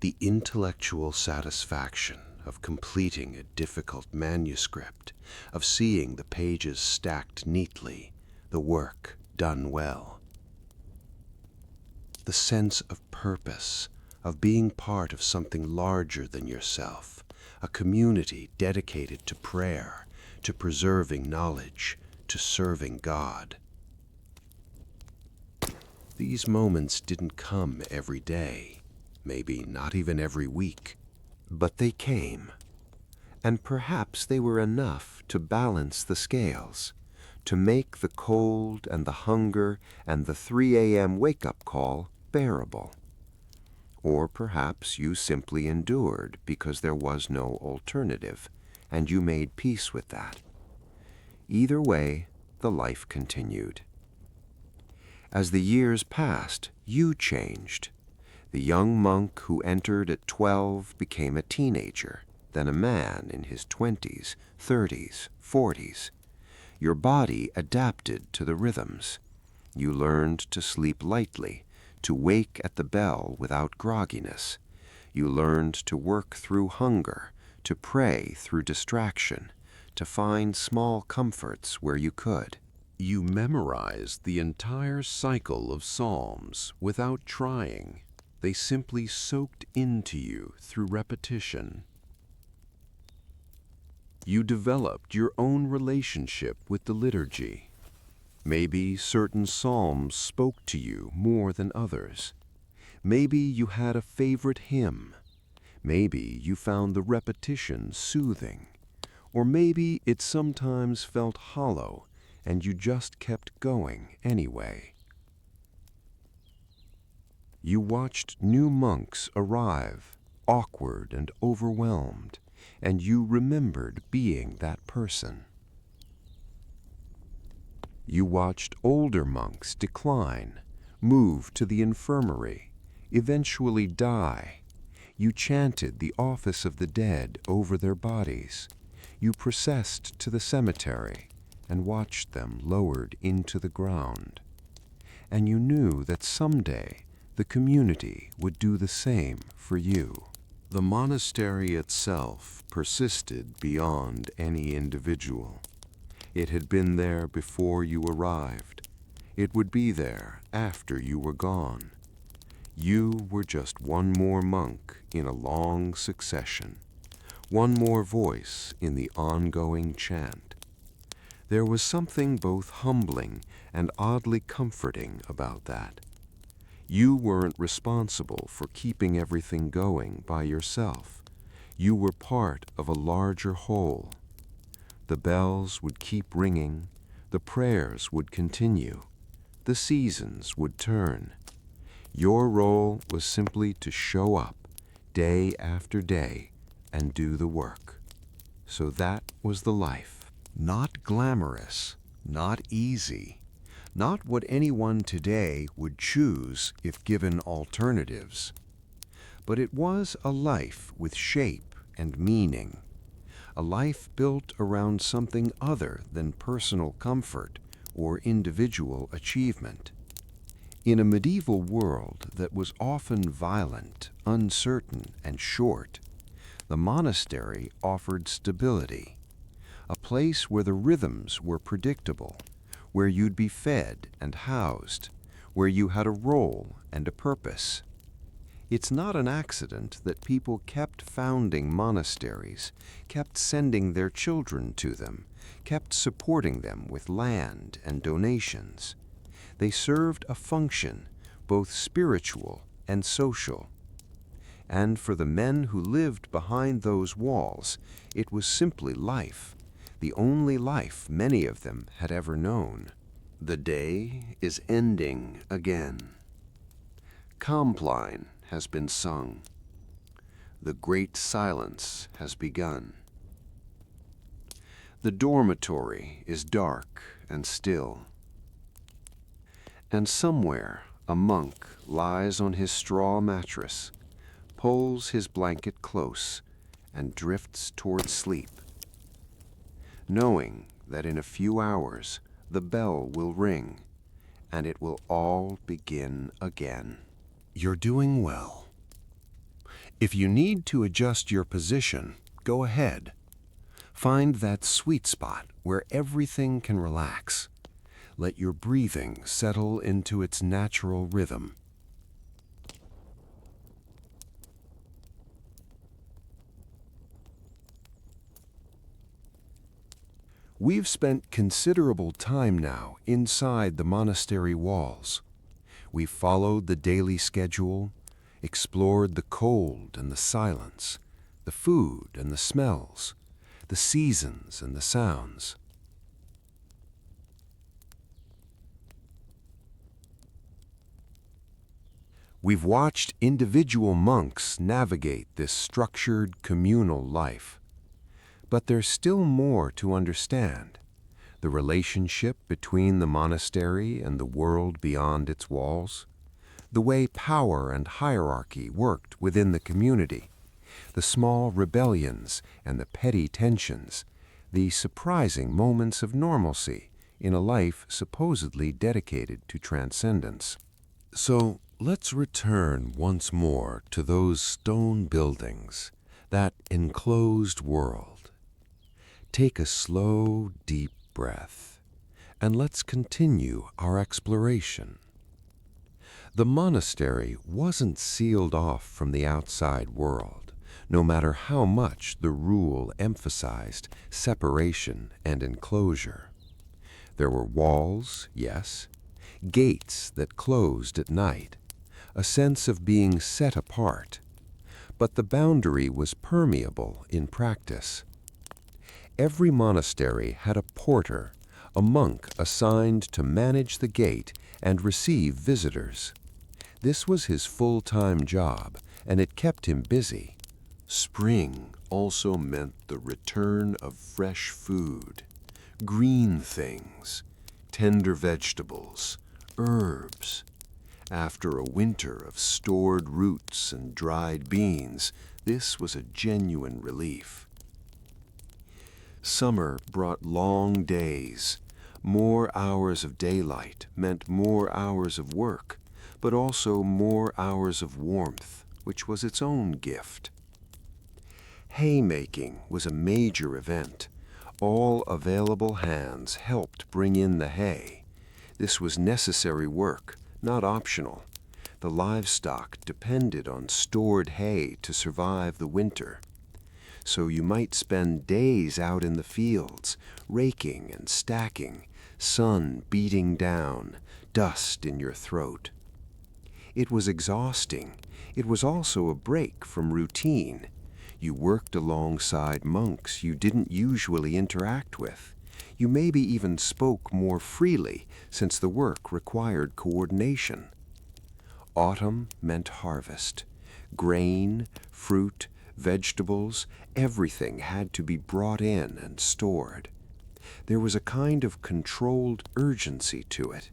The intellectual satisfaction of completing a difficult manuscript, of seeing the pages stacked neatly, the work done well. The sense of purpose, of being part of something larger than yourself, a community dedicated to prayer, to preserving knowledge, to serving God. These moments didn't come every day, maybe not even every week, but they came. And perhaps they were enough to balance the scales, to make the cold and the hunger and the 3 a.m. wake-up call bearable. Or perhaps you simply endured because there was no alternative, and you made peace with that. Either way, the life continued. As the years passed, you changed. The young monk who entered at 12 became a teenager, then a man in his 20s, 30s, 40s. Your body adapted to the rhythms. You learned to sleep lightly, to wake at the bell without grogginess. You learned to work through hunger, to pray through distraction, to find small comforts where you could. You memorized the entire cycle of psalms without trying. They simply soaked into you through repetition. You developed your own relationship with the liturgy. Maybe certain psalms spoke to you more than others. Maybe you had a favorite hymn. Maybe you found the repetition soothing. Or maybe it sometimes felt hollow and you just kept going anyway. You watched new monks arrive, awkward and overwhelmed, and you remembered being that person. You watched older monks decline, move to the infirmary, eventually die. You chanted the office of the dead over their bodies. You processed to the cemetery and watched them lowered into the ground. And you knew that someday the community would do the same for you. The monastery itself persisted beyond any individual. It had been there before you arrived. It would be there after you were gone. You were just one more monk in a long succession, one more voice in the ongoing chant. There was something both humbling and oddly comforting about that. You weren't responsible for keeping everything going by yourself. You were part of a larger whole. The bells would keep ringing, the prayers would continue, the seasons would turn. Your role was simply to show up day after day and do the work. So that was the life. Not glamorous, not easy, not what anyone today would choose if given alternatives. But it was a life with shape and meaning, a life built around something other than personal comfort or individual achievement. In a medieval world that was often violent, uncertain, and short, the monastery offered stability, a place where the rhythms were predictable, where you'd be fed and housed, where you had a role and a purpose. It's not an accident that people kept founding monasteries, kept sending their children to them, kept supporting them with land and donations. They served a function, both spiritual and social. And for the men who lived behind those walls, it was simply life, the only life many of them had ever known. The day is ending again. Compline has been sung. The great silence has begun. The dormitory is dark and still. And somewhere a monk lies on his straw mattress, pulls his blanket close, and drifts toward sleep, knowing that in a few hours the bell will ring, and it will all begin again. You're doing well. If you need to adjust your position, go ahead. Find that sweet spot where everything can relax. Let your breathing settle into its natural rhythm. We've spent considerable time now inside the monastery walls. We've followed the daily schedule, explored the cold and the silence, the food and the smells, the seasons and the sounds. We've watched individual monks navigate this structured communal life. But there's still more to understand. The relationship between the monastery and the world beyond its walls, the way power and hierarchy worked within the community, the small rebellions and the petty tensions, the surprising moments of normalcy in a life supposedly dedicated to transcendence. So let's return once more to those stone buildings, that enclosed world. Take a slow, deep breath, and let's continue our exploration. The monastery wasn't sealed off from the outside world, no matter how much the rule emphasized separation and enclosure. There were walls, yes, gates that closed at night, a sense of being set apart, but the boundary was permeable in practice. Every monastery had a porter, a monk assigned to manage the gate and receive visitors. This was his full-time job, and it kept him busy. Spring also meant the return of fresh food, green things, tender vegetables, herbs. After a winter of stored roots and dried beans, this was a genuine relief. Summer brought long days. More hours of daylight meant more hours of work, but also more hours of warmth, which was its own gift. Haymaking was a major event. All available hands helped bring in the hay. This was necessary work, not optional. The livestock depended on stored hay to survive the winter. So you might spend days out in the fields, raking and stacking, sun beating down, dust in your throat. It was exhausting. It was also a break from routine. You worked alongside monks you didn't usually interact with. You maybe even spoke more freely, since the work required coordination. Autumn meant harvest. Grain, fruit, vegetables, everything had to be brought in and stored. There was a kind of controlled urgency to it.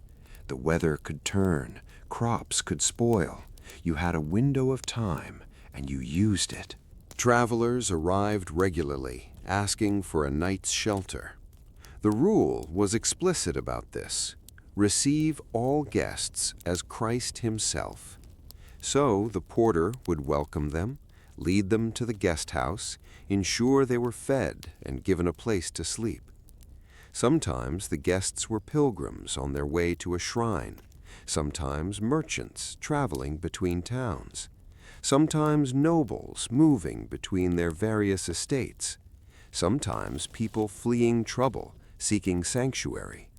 The weather could turn, crops could spoil. You had a window of time, and you used it. Travelers arrived regularly, asking for a night's shelter. The rule was explicit about this. Receive all guests as Christ himself. So the porter would welcome them, lead them to the guest house, ensure they were fed and given a place to sleep. Sometimes the guests were pilgrims on their way to a shrine, sometimes merchants traveling between towns, sometimes nobles moving between their various estates, sometimes people fleeing trouble, seeking sanctuary.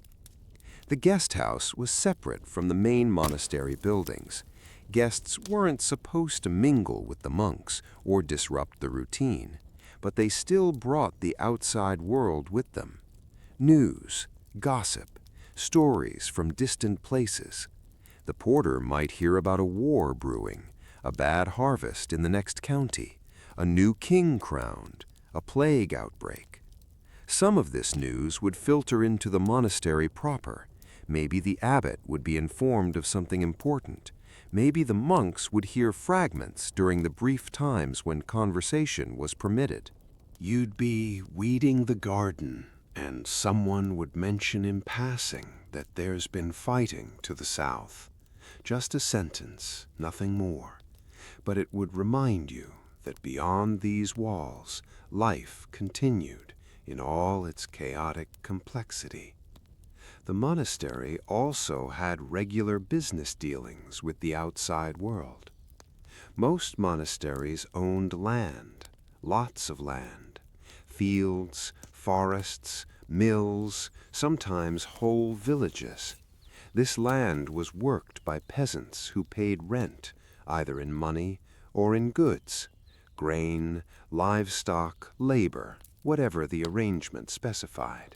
The guest house was separate from the main monastery buildings. Guests weren't supposed to mingle with the monks or disrupt the routine, but they still brought the outside world with them. News, gossip, stories from distant places. The porter might hear about a war brewing, a bad harvest in the next county, a new king crowned, a plague outbreak. Some of this news would filter into the monastery proper. Maybe the abbot would be informed of something important. Maybe the monks would hear fragments during the brief times when conversation was permitted. You'd be weeding the garden, and someone would mention in passing that there's been fighting to the south. Just a sentence, nothing more. But it would remind you that beyond these walls, life continued in all its chaotic complexity. The monastery also had regular business dealings with the outside world. Most monasteries owned land, lots of land, fields, forests, mills, sometimes whole villages. This land was worked by peasants who paid rent, either in money or in goods, grain, livestock, labor, whatever the arrangement specified.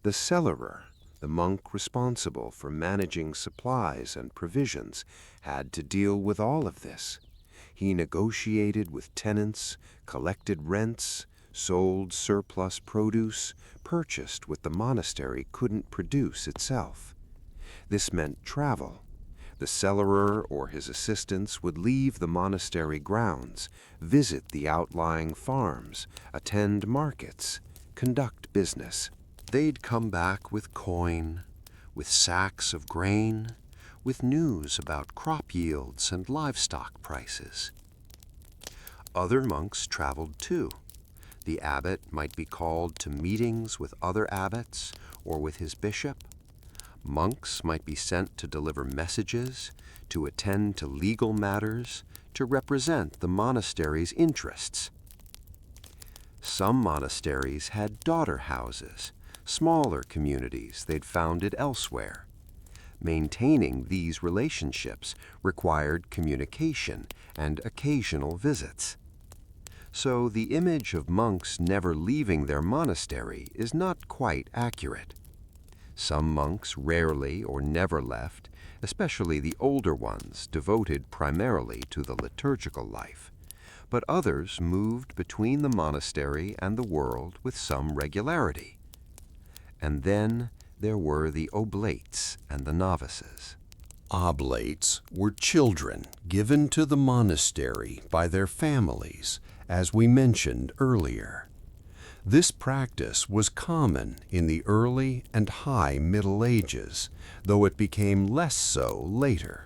The cellarer, the monk responsible for managing supplies and provisions, had to deal with all of this. He negotiated with tenants, collected rents, sold surplus produce, purchased what the monastery couldn't produce itself. This meant travel. The cellarer or his assistants would leave the monastery grounds, visit the outlying farms, attend markets, conduct business. They'd come back with coin, with sacks of grain, with news about crop yields and livestock prices. Other monks traveled too. The abbot might be called to meetings with other abbots or with his bishop. Monks might be sent to deliver messages, to attend to legal matters, to represent the monastery's interests. Some monasteries had daughter houses, smaller communities they'd founded elsewhere. Maintaining these relationships required communication and occasional visits. So the image of monks never leaving their monastery is not quite accurate. Some monks rarely or never left, especially the older ones devoted primarily to the liturgical life, but others moved between the monastery and the world with some regularity. And then there were the oblates and the novices. Oblates were children given to the monastery by their families, as we mentioned earlier. This practice was common in the early and high Middle Ages, though it became less so later.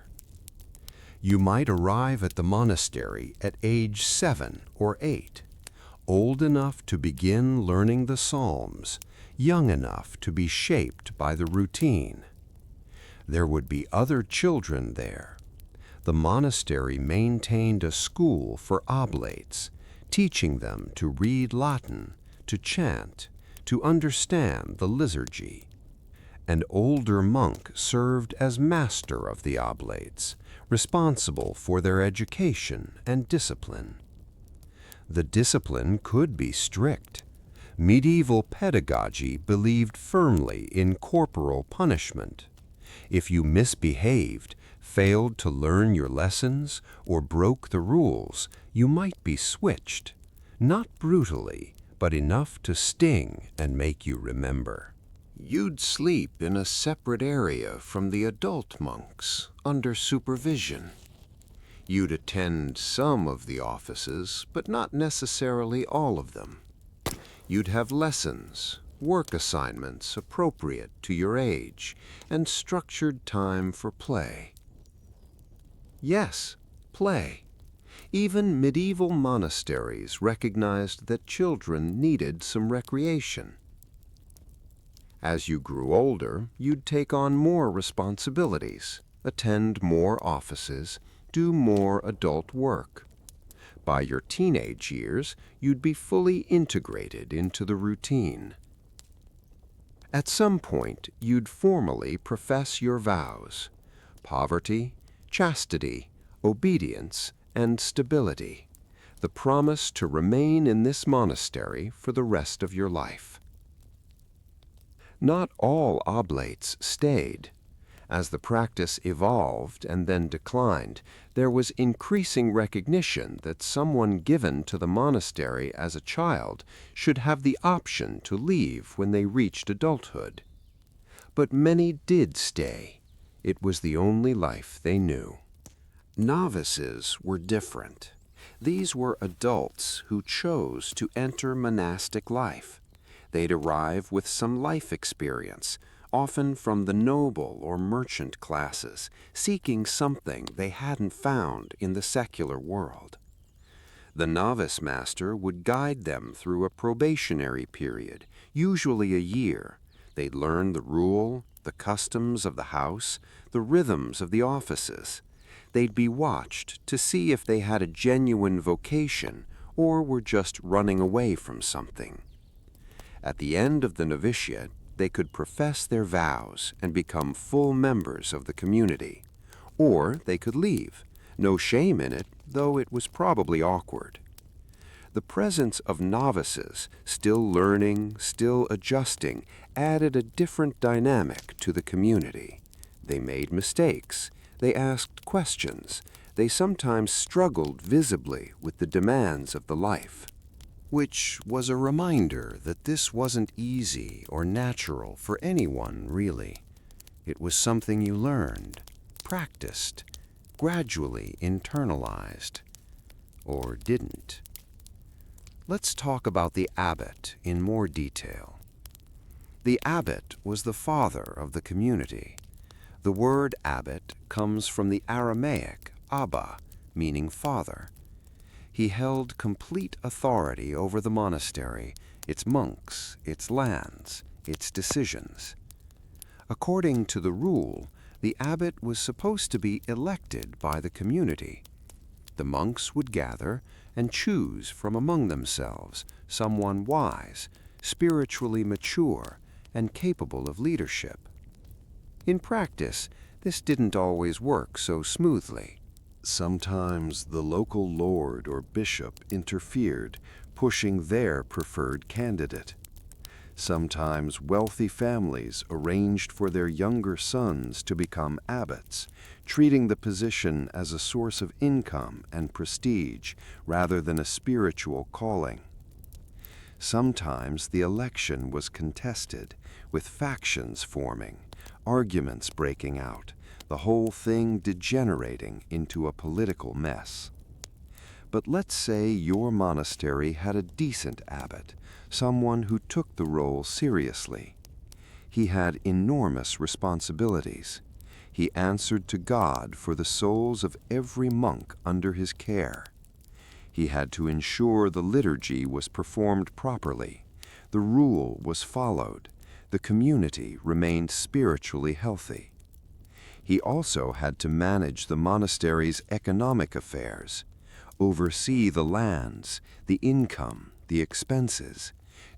You might arrive at the monastery at age 7 or 8, old enough to begin learning the Psalms, young enough to be shaped by the routine. There would be other children there. The monastery maintained a school for oblates, teaching them to read Latin, to chant, to understand the liturgy. An older monk served as master of the oblates, responsible for their education and discipline. The discipline could be strict. Medieval pedagogy believed firmly in corporal punishment. If you misbehaved, failed to learn your lessons, or broke the rules, you might be switched, not brutally, but enough to sting and make you remember. You'd sleep in a separate area from the adult monks, under supervision. You'd attend some of the offices, but not necessarily all of them. You'd have lessons, work assignments appropriate to your age, and structured time for play. Yes, play. Even medieval monasteries recognized that children needed some recreation. As you grew older, you'd take on more responsibilities, attend more offices, do more adult work. By your teenage years, you'd be fully integrated into the routine. At some point, you'd formally profess your vows: poverty, chastity, obedience, and stability, the promise to remain in this monastery for the rest of your life. Not all oblates stayed. As the practice evolved and then declined, there was increasing recognition that someone given to the monastery as a child should have the option to leave when they reached adulthood. But many did stay. It was the only life they knew. Novices were different. These were adults who chose to enter monastic life. They'd arrive with some life experience, often from the noble or merchant classes, seeking something they hadn't found in the secular world. The novice master would guide them through a probationary period, usually a year. They'd learn the rule, the customs of the house, the rhythms of the offices. They'd be watched to see if they had a genuine vocation or were just running away from something. At the end of the novitiate, they could profess their vows and become full members of the community. Or they could leave. No shame in it, though it was probably awkward. The presence of novices, still learning, still adjusting, added a different dynamic to the community. They made mistakes. They asked questions. They sometimes struggled visibly with the demands of the life. Which was a reminder that this wasn't easy or natural for anyone, really. It was something you learned, practiced, gradually internalized, or didn't. Let's talk about the abbot in more detail. The abbot was the father of the community. The word abbot comes from the Aramaic abba, meaning father. He held complete authority over the monastery, its monks, its lands, its decisions. According to the rule, the abbot was supposed to be elected by the community. The monks would gather and choose from among themselves someone wise, spiritually mature, and capable of leadership. In practice, this didn't always work so smoothly. Sometimes the local lord or bishop interfered, pushing their preferred candidate. Sometimes wealthy families arranged for their younger sons to become abbots, treating the position as a source of income and prestige rather than a spiritual calling. Sometimes the election was contested, with factions forming, arguments breaking out, the whole thing degenerating into a political mess. But let's say your monastery had a decent abbot, someone who took the role seriously. He had enormous responsibilities. He answered to God for the souls of every monk under his care. He had to ensure the liturgy was performed properly, the rule was followed, the community remained spiritually healthy. He also had to manage the monastery's economic affairs, oversee the lands, the income, the expenses,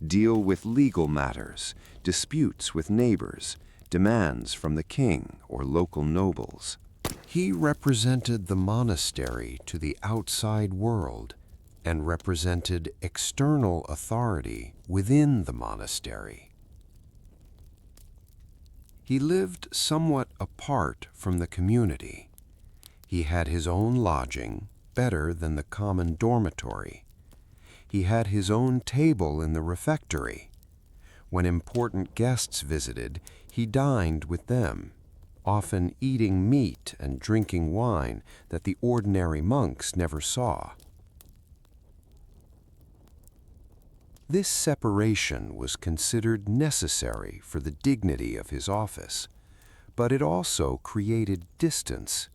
deal with legal matters, disputes with neighbors, demands from the king or local nobles. He represented the monastery to the outside world and represented external authority within the monastery. He lived somewhat apart from the community. He had his own lodging, better than the common dormitory. He had his own table in the refectory. When important guests visited, he dined with them, often eating meat and drinking wine that the ordinary monks never saw. This separation was considered necessary for the dignity of his office, but it also created distance.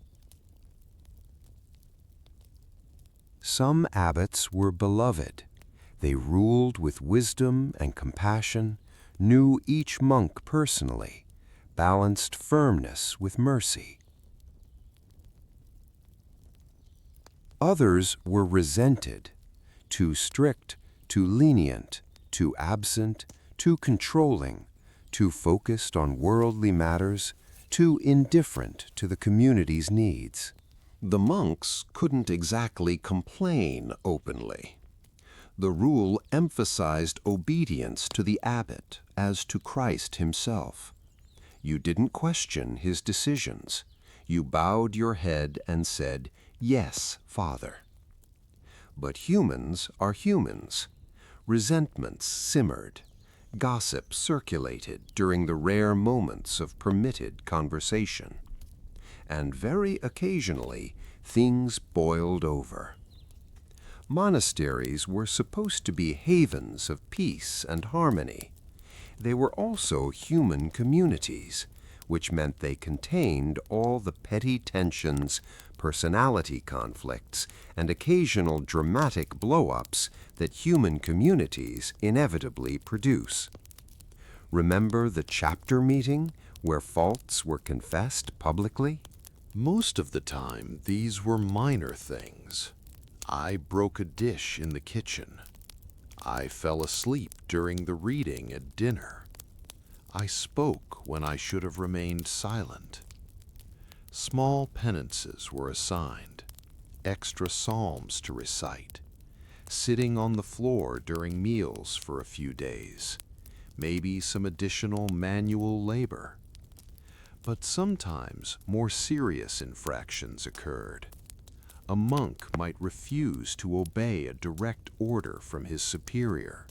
Some abbots were beloved. They ruled with wisdom and compassion, knew each monk personally, balanced firmness with mercy. Others were resented, too strict, too lenient, too absent, too controlling, too focused on worldly matters, too indifferent to the community's needs. The monks couldn't exactly complain openly. The rule emphasized obedience to the abbot as to Christ himself. You didn't question his decisions. You bowed your head and said, "Yes, Father." But humans are humans. Resentments simmered. Gossip circulated during the rare moments of permitted conversation. And very occasionally, things boiled over. Monasteries were supposed to be havens of peace and harmony. They were also human communities, which meant they contained all the petty tensions, personality conflicts, and occasional dramatic blow-ups that human communities inevitably produce. Remember the chapter meeting where faults were confessed publicly? Most of the time, these were minor things. I broke a dish in the kitchen. I fell asleep during the reading at dinner. I spoke when I should have remained silent. Small penances were assigned, extra psalms to recite, sitting on the floor during meals for a few days, maybe some additional manual labor. But sometimes more serious infractions occurred. A monk might refuse to obey a direct order from his superior.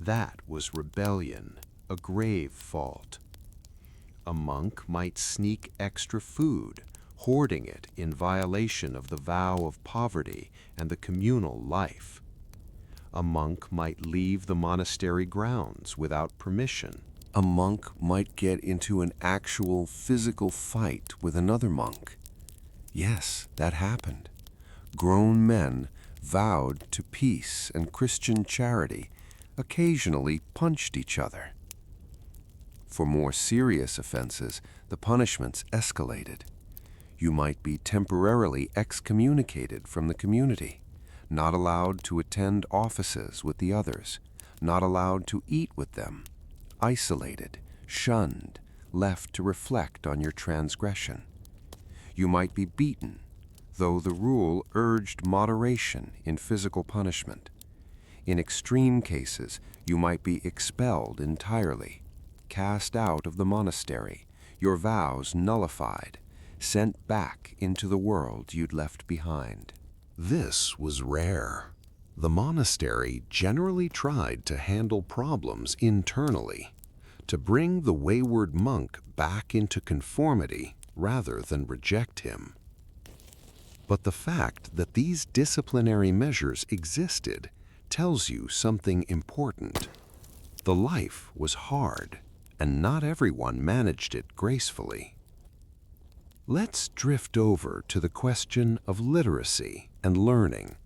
That was rebellion, a grave fault. A monk might sneak extra food, hoarding it in violation of the vow of poverty and the communal life. A monk might leave the monastery grounds without permission. A monk might get into an actual physical fight with another monk. Yes, that happened. Grown men, vowed to peace and Christian charity, occasionally punched each other. For more serious offenses, the punishments escalated. You might be temporarily excommunicated from the community, not allowed to attend offices with the others, not allowed to eat with them, isolated, shunned, left to reflect on your transgression. You might be beaten, though the rule urged moderation in physical punishment. In extreme cases, you might be expelled entirely, cast out of the monastery, your vows nullified, sent back into the world you'd left behind. This was rare. The monastery generally tried to handle problems internally, to bring the wayward monk back into conformity rather than reject him. But the fact that these disciplinary measures existed tells you something important. The life was hard, and not everyone managed it gracefully. Let's drift over to the question of literacy and learning.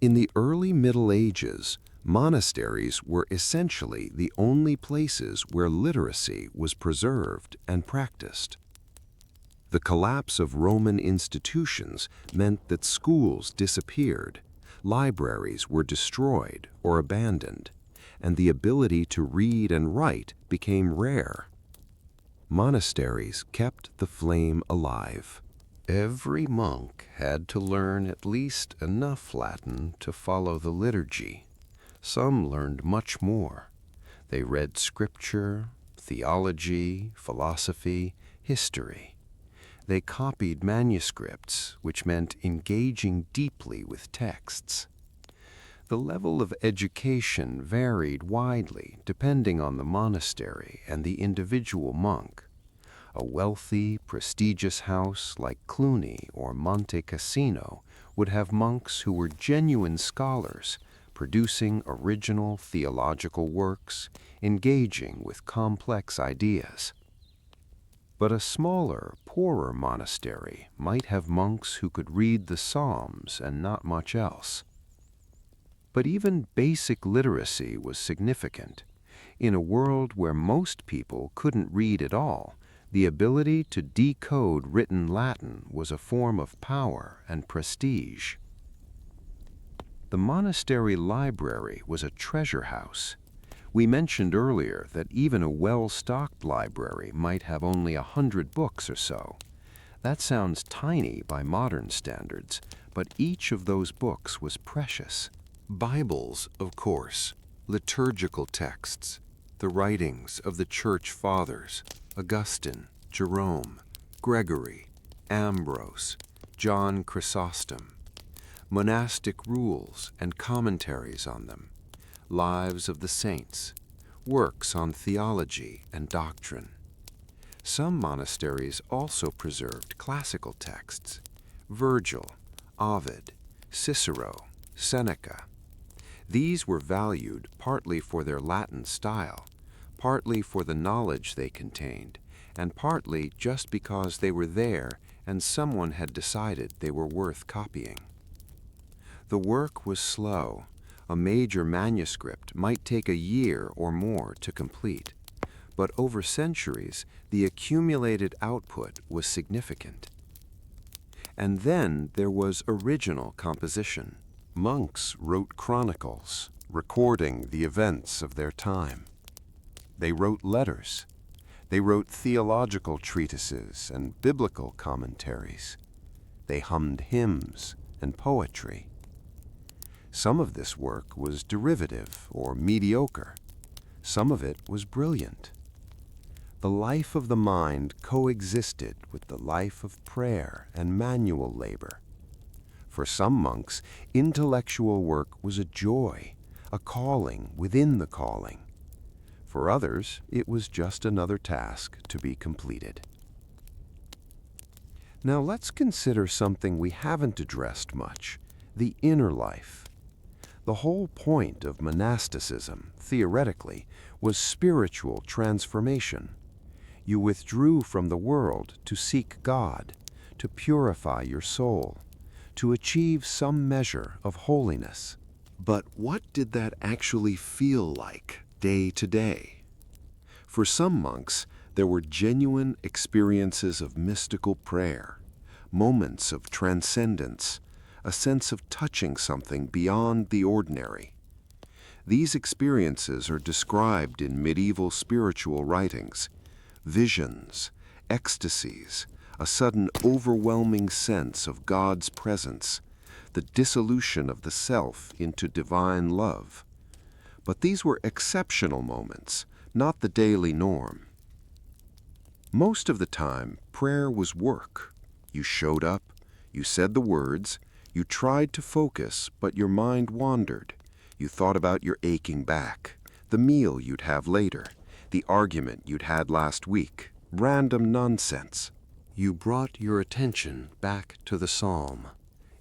In the early Middle Ages, monasteries were essentially the only places where literacy was preserved and practiced. The collapse of Roman institutions meant that schools disappeared, libraries were destroyed or abandoned, and the ability to read and write became rare. Monasteries kept the flame alive. Every monk had to learn at least enough Latin to follow the liturgy. Some learned much more. They read scripture, theology, philosophy, history. They copied manuscripts, which meant engaging deeply with texts. The level of education varied widely depending on the monastery and the individual monk. A wealthy, prestigious house like Cluny or Monte Cassino would have monks who were genuine scholars, producing original theological works, engaging with complex ideas. But a smaller, poorer monastery might have monks who could read the Psalms and not much else. But even basic literacy was significant. In a world where most people couldn't read at all, the ability to decode written Latin was a form of power and prestige. The monastery library was a treasure house. We mentioned earlier that even a well-stocked library might have only 100 books or so. That sounds tiny by modern standards, but each of those books was precious. Bibles, of course, liturgical texts, the writings of the Church Fathers, Augustine, Jerome, Gregory, Ambrose, John Chrysostom, monastic rules and commentaries on them, lives of the saints, works on theology and doctrine. Some monasteries also preserved classical texts, Virgil, Ovid, Cicero, Seneca. These were valued partly for their Latin style, partly for the knowledge they contained, and partly just because they were there and someone had decided they were worth copying. The work was slow. A major manuscript might take a year or more to complete, but over centuries, the accumulated output was significant. And then there was original composition. Monks wrote chronicles, recording the events of their time. They wrote letters. They wrote theological treatises and biblical commentaries. They hummed hymns and poetry. Some of this work was derivative or mediocre. Some of it was brilliant. The life of the mind coexisted with the life of prayer and manual labor. For some monks, intellectual work was a joy, a calling within the calling. For others, it was just another task to be completed. Now let's consider something we haven't addressed much, the inner life. The whole point of monasticism, theoretically, was spiritual transformation. You withdrew from the world to seek God, to purify your soul, to achieve some measure of holiness. But what did that actually feel like day to day? For some monks, there were genuine experiences of mystical prayer, moments of transcendence, a sense of touching something beyond the ordinary. These experiences are described in medieval spiritual writings: visions, ecstasies, a sudden overwhelming sense of God's presence, the dissolution of the self into divine love. But these were exceptional moments, not the daily norm. Most of the time, prayer was work. You showed up, you said the words, you tried to focus, but your mind wandered. You thought about your aching back, the meal you'd have later, the argument you'd had last week, random nonsense. You brought your attention back to the psalm.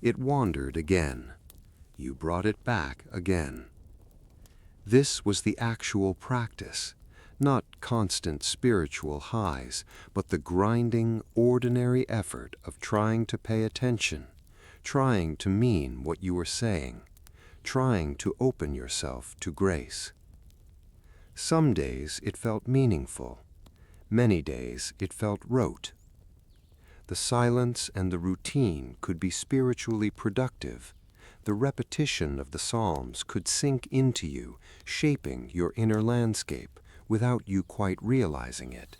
It wandered again. You brought it back again. This was the actual practice, not constant spiritual highs, but the grinding, ordinary effort of trying to pay attention, trying to mean what you were saying, trying to open yourself to grace. Some days it felt meaningful. Many days it felt rote. The silence and the routine could be spiritually productive. The repetition of the Psalms could sink into you, shaping your inner landscape without you quite realizing it.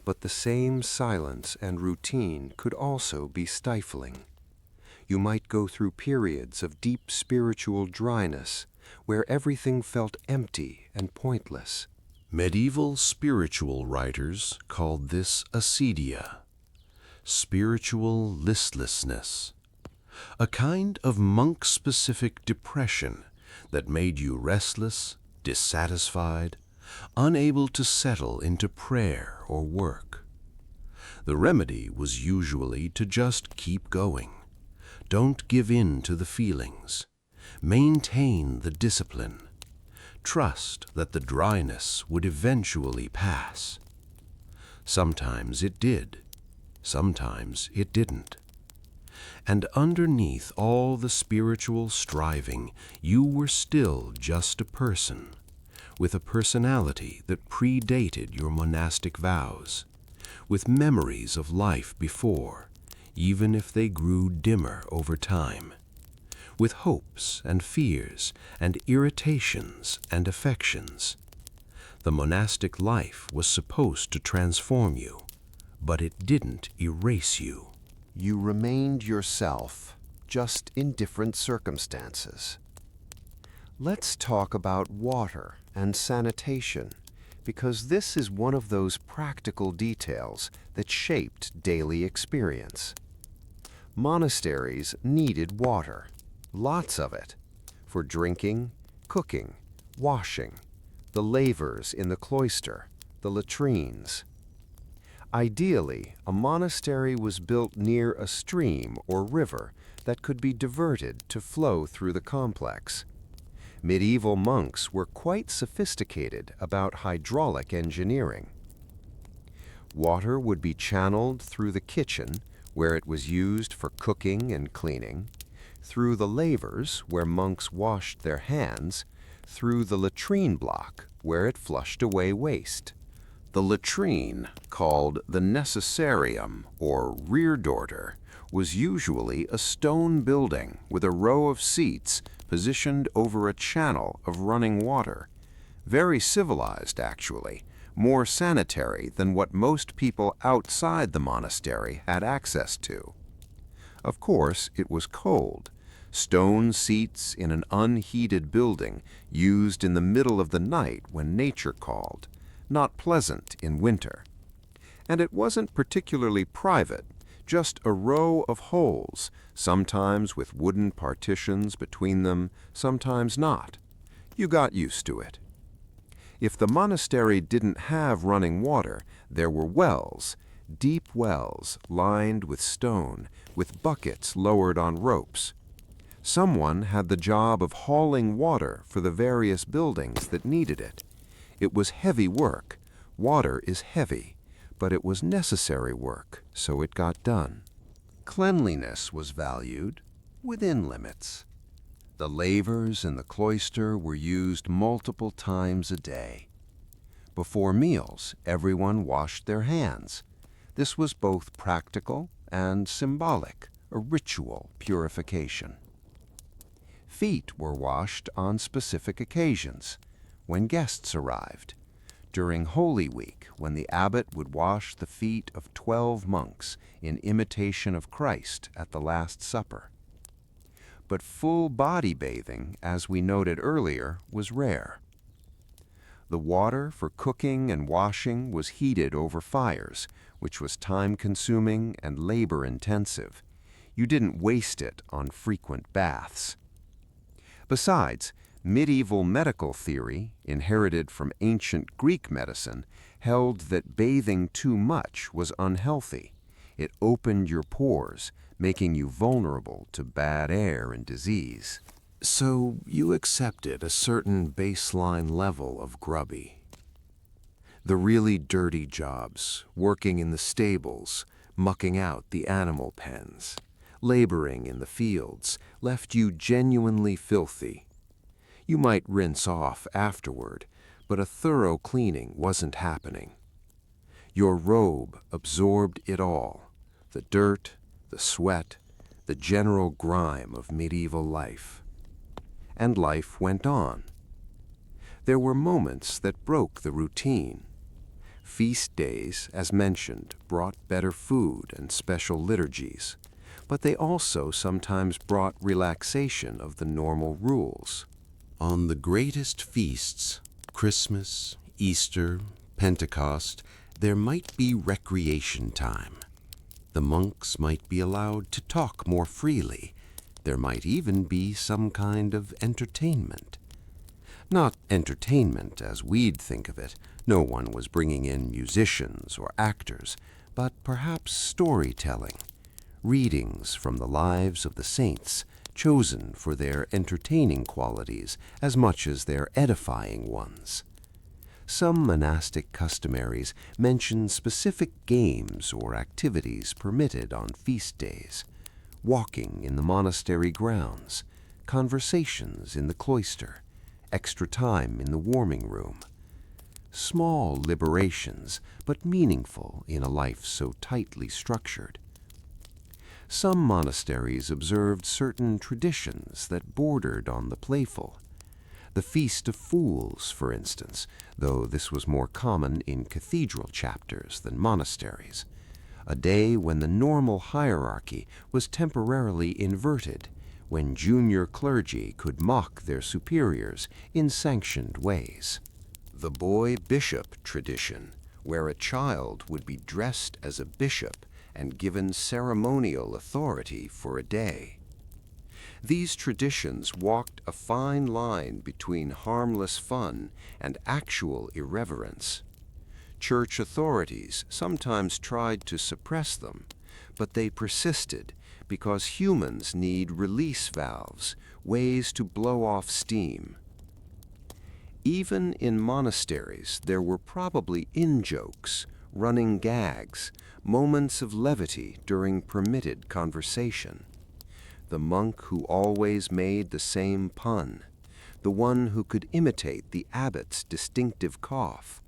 But the same silence and routine could also be stifling. You might go through periods of deep spiritual dryness, where everything felt empty and pointless. Medieval spiritual writers called this acedia, spiritual listlessness, a kind of monk-specific depression that made you restless, dissatisfied, unable to settle into prayer or work. The remedy was usually to just keep going. Don't give in to the feelings. Maintain the discipline. Trust that the dryness would eventually pass. Sometimes it did. Sometimes it didn't. And underneath all the spiritual striving, you were still just a person, with a personality that predated your monastic vows, with memories of life before, even if they grew dimmer over time, with hopes and fears and irritations and affections. The monastic life was supposed to transform you, but it didn't erase you. You remained yourself, just in different circumstances. Let's talk about water and sanitation, because this is one of those practical details that shaped daily experience. Monasteries needed water, lots of it, for drinking, cooking, washing, the lavers in the cloister, the latrines. Ideally, a monastery was built near a stream or river that could be diverted to flow through the complex. Medieval monks were quite sophisticated about hydraulic engineering. Water would be channeled through the kitchen, where it was used for cooking and cleaning, through the lavers, where monks washed their hands, through the latrine block, where it flushed away waste. The latrine, called the necessarium or reredorer, was usually a stone building with a row of seats positioned over a channel of running water. Very civilized, actually, more sanitary than what most people outside the monastery had access to. Of course, it was cold. Stone seats in an unheated building used in the middle of the night when nature called. Not pleasant in winter. And it wasn't particularly private, just a row of holes, sometimes with wooden partitions between them, sometimes not. You got used to it. If the monastery didn't have running water, there were wells, deep wells lined with stone, with buckets lowered on ropes. Someone had the job of hauling water for the various buildings that needed it. It was heavy work. Water is heavy, but it was necessary work, so it got done. Cleanliness was valued. within limits. The lavers in the cloister were used multiple times a day. Before meals, everyone washed their hands. This was both practical and symbolic, a ritual purification. Feet were washed on specific occasions, when guests arrived, during Holy Week, when the abbot would wash the feet of 12 monks in imitation of Christ at the Last Supper. But full body bathing, as we noted earlier, was rare. The water for cooking and washing was heated over fires, which was time-consuming and labor-intensive. You didn't waste it on frequent baths. Besides, medieval medical theory, inherited from ancient Greek medicine, held that bathing too much was unhealthy. It opened your pores, making you vulnerable to bad air and disease. So you accepted a certain baseline level of grubby. The really dirty jobs, working in the stables, mucking out the animal pens, laboring in the fields, left you genuinely filthy. You might rinse off afterward, but a thorough cleaning wasn't happening. Your robe absorbed it all, the dirt, the sweat, the general grime of medieval life. And life went on. There were moments that broke the routine. Feast days, as mentioned, brought better food and special liturgies, but they also sometimes brought relaxation of the normal rules. On the greatest feasts, Christmas, Easter, Pentecost, there might be recreation time. The monks might be allowed to talk more freely. There might even be some kind of entertainment. Not entertainment as we'd think of it. No one was bringing in musicians or actors, but perhaps storytelling, readings from the lives of the saints, chosen for their entertaining qualities as much as their edifying ones. Some monastic customaries mention specific games or activities permitted on feast days: walking in the monastery grounds, conversations in the cloister, extra time in the warming room. Small liberations, but meaningful in a life so tightly structured. Some monasteries observed certain traditions that bordered on the playful. The Feast of Fools, for instance, though this was more common in cathedral chapters than monasteries. A day when the normal hierarchy was temporarily inverted, when junior clergy could mock their superiors in sanctioned ways. The boy bishop tradition, where a child would be dressed as a bishop and given ceremonial authority for a day. These traditions walked a fine line between harmless fun and actual irreverence. Church authorities sometimes tried to suppress them, but they persisted because humans need release valves, ways to blow off steam. Even in monasteries, there were probably in-jokes, running gags, moments of levity during permitted conversation. The monk who always made the same pun, the one who could imitate the abbot's distinctive cough,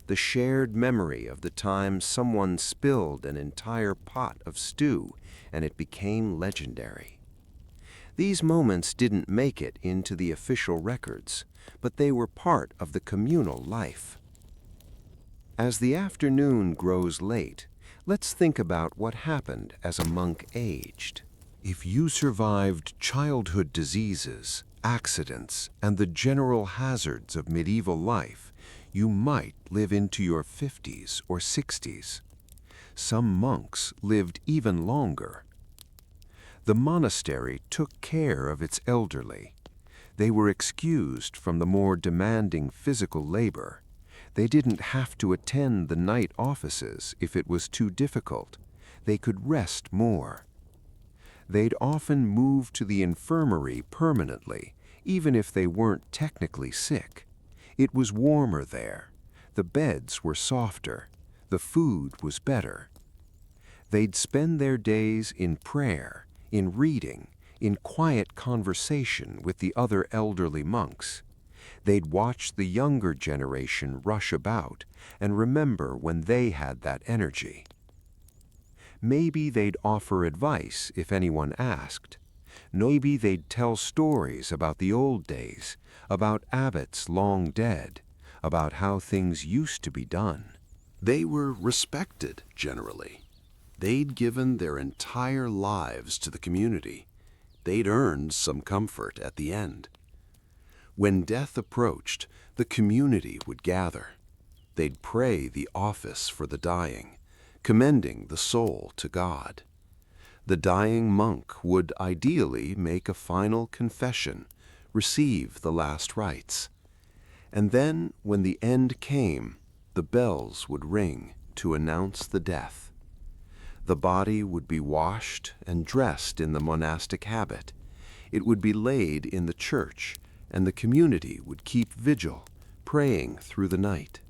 the shared memory of the time someone spilled an entire pot of stew and it became legendary. These moments didn't make it into the official records, but they were part of the communal life. As the afternoon grows late, let's think about what happened as a monk aged. If you survived childhood diseases, accidents, and the general hazards of medieval life, you might live into your 50s or 60s. Some monks lived even longer. The monastery took care of its elderly. They were excused from the more demanding physical labor. They didn't have to attend the night offices if it was too difficult. They could rest more. They'd often move to the infirmary permanently, even if they weren't technically sick. It was warmer there. The beds were softer. The food was better. They'd spend their days in prayer, in reading, in quiet conversation with the other elderly monks. They'd watch the younger generation rush about and remember when they had that energy. Maybe they'd offer advice if anyone asked. Maybe they'd tell stories about the old days, about abbots long dead, about how things used to be done. They were respected, generally. They'd given their entire lives to the community. They'd earned some comfort at the end. When death approached, the community would gather. They'd pray the office for the dying, commending the soul to God. The dying monk would ideally make a final confession, receive the last rites. And then, when the end came, the bells would ring to announce the death. The body would be washed and dressed in the monastic habit. It would be laid in the church, and the community would keep vigil, praying through the night.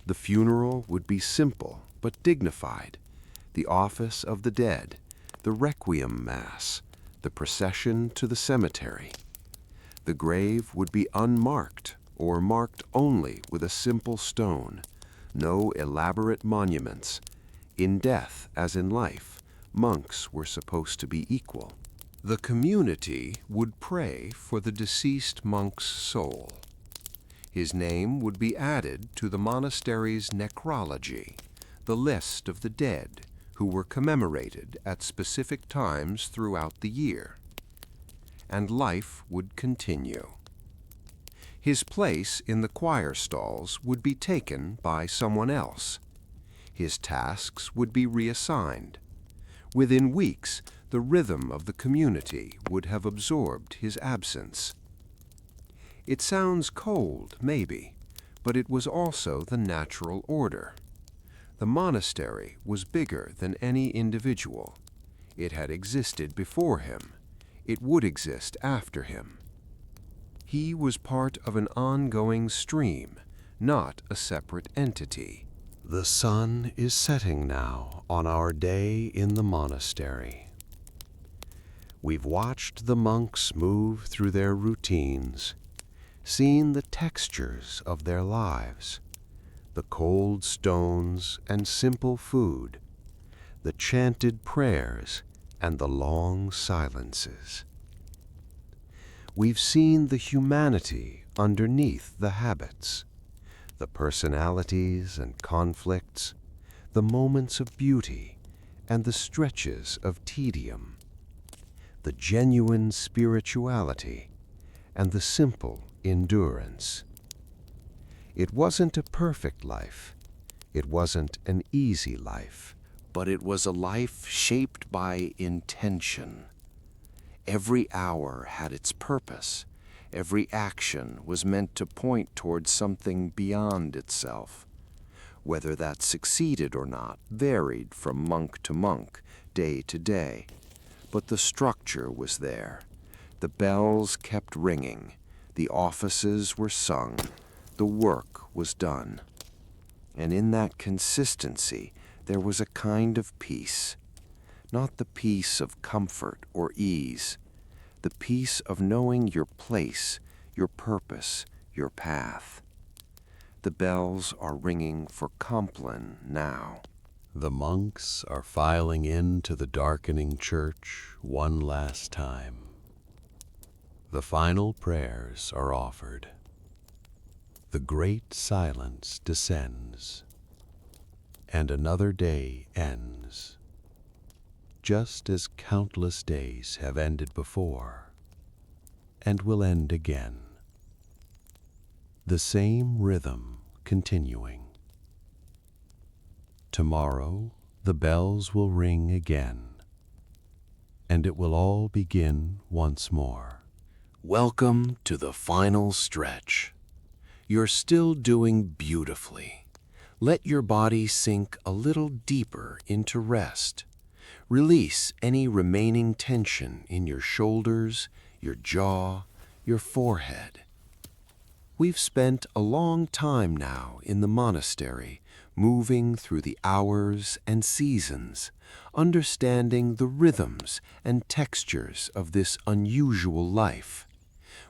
The funeral would be simple but dignified. The office of the dead, the requiem mass, the procession to the cemetery. The grave would be unmarked or marked only with a simple stone, no elaborate monuments. In death, as in life, monks were supposed to be equal. The community would pray for the deceased monk's soul. His name would be added to the monastery's necrology, the list of the dead who were commemorated at specific times throughout the year. And life would continue. His place in the choir stalls would be taken by someone else. His tasks would be reassigned. Within weeks, the rhythm of the community would have absorbed his absence. It sounds cold, maybe, but it was also the natural order. The monastery was bigger than any individual. It had existed before him. It would exist after him. He was part of an ongoing stream, not a separate entity. The sun is setting now on our day in the monastery. We've watched the monks move through their routines, seen the textures of their lives, the cold stones and simple food, the chanted prayers and the long silences. We've seen the humanity underneath the habits, the personalities and conflicts, the moments of beauty and the stretches of tedium, the genuine spirituality and the simple endurance. It wasn't a perfect life. It wasn't an easy life, but it was a life shaped by intention. Every hour had its purpose. Every action was meant to point towards something beyond itself. Whether that succeeded or not varied from monk to monk, day to day. But the structure was there. The bells kept ringing. The offices were sung. The work was done. And in that consistency, there was a kind of peace. Not the peace of comfort or ease, the peace of knowing your place, your purpose, your path. The bells are ringing for Compline now. The monks are filing into the darkening church one last time. The final prayers are offered. The great silence descends, and another day ends, just as countless days have ended before, and will end again. The same rhythm continuing. Tomorrow the bells will ring again, and it will all begin once more. Welcome to the final stretch. You're still doing beautifully. Let your body sink a little deeper into rest. Release any remaining tension in your shoulders, your jaw, your forehead. We've spent a long time now in the monastery moving through the hours and seasons, understanding the rhythms and textures of this unusual life.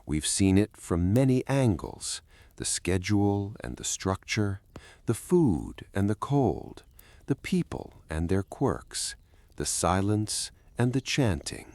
We've seen it from many angles: the schedule and the structure, the food and the cold, the people and their quirks, the silence and the chanting.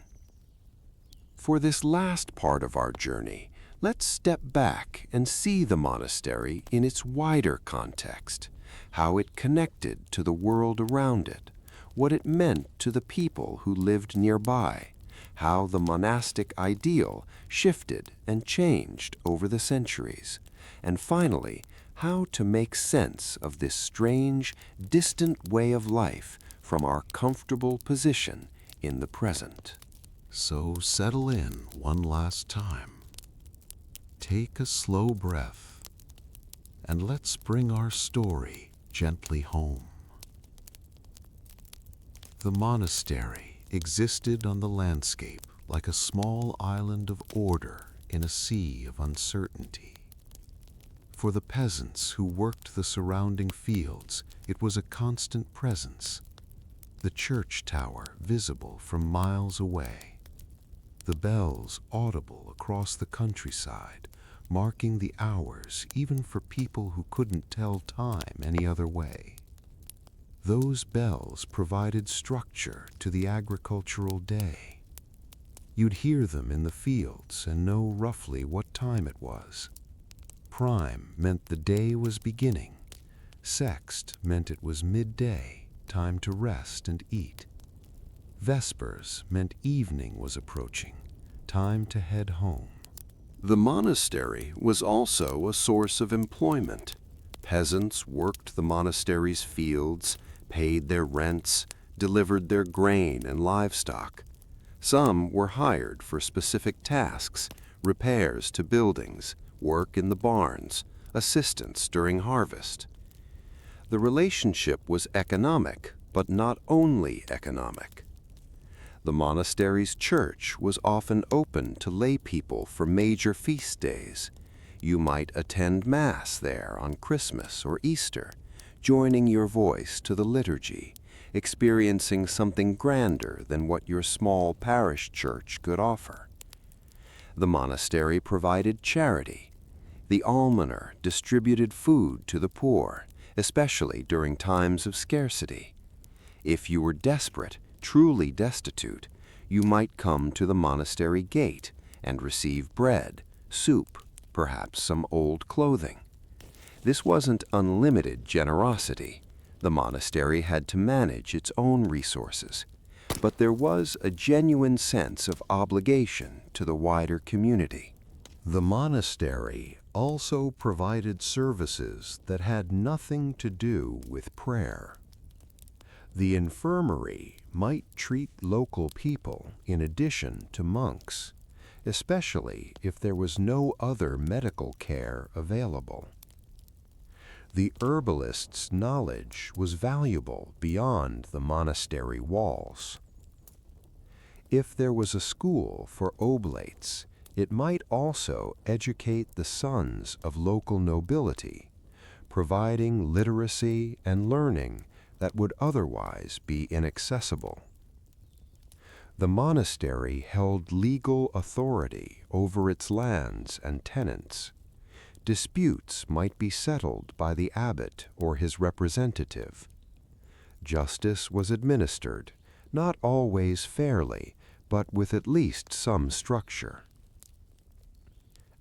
For this last part of our journey, let's step back and see the monastery in its wider context, how it connected to the world around it, what it meant to the people who lived nearby, how the monastic ideal shifted and changed over the centuries, and finally, how to make sense of this strange, distant way of life from our comfortable position in the present. So settle in one last time. Take a slow breath, and let's bring our story gently home. The monastery existed on the landscape like a small island of order in a sea of uncertainty. For the peasants who worked the surrounding fields, it was a constant presence, the church tower visible from miles away, the bells audible across the countryside, marking the hours even for people who couldn't tell time any other way. Those bells provided structure to the agricultural day. You'd hear them in the fields and know roughly what time it was. Prime meant the day was beginning. Sext meant it was midday, time to rest and eat. Vespers meant evening was approaching, time to head home. The monastery was also a source of employment. Peasants worked the monastery's fields, paid their rents, delivered their grain and livestock. Some were hired for specific tasks: repairs to buildings, work in the barns, assistance during harvest. The relationship was economic, but not only economic. The monastery's church was often open to lay people for major feast days. You might attend Mass there on Christmas or Easter, joining your voice to the liturgy, experiencing something grander than what your small parish church could offer. The monastery provided charity. The almoner distributed food to the poor, especially during times of scarcity. If you were desperate, truly destitute, you might come to the monastery gate and receive bread, soup, perhaps some old clothing. This wasn't unlimited generosity. The monastery had to manage its own resources, but there was a genuine sense of obligation to the wider community. The monastery also provided services that had nothing to do with prayer. The infirmary might treat local people in addition to monks, especially if there was no other medical care available. The herbalist's knowledge was valuable beyond the monastery walls. If there was a school for oblates, it might also educate the sons of local nobility, providing literacy and learning that would otherwise be inaccessible. The monastery held legal authority over its lands and tenants. Disputes might be settled by the abbot or his representative. Justice was administered, not always fairly, but with at least some structure.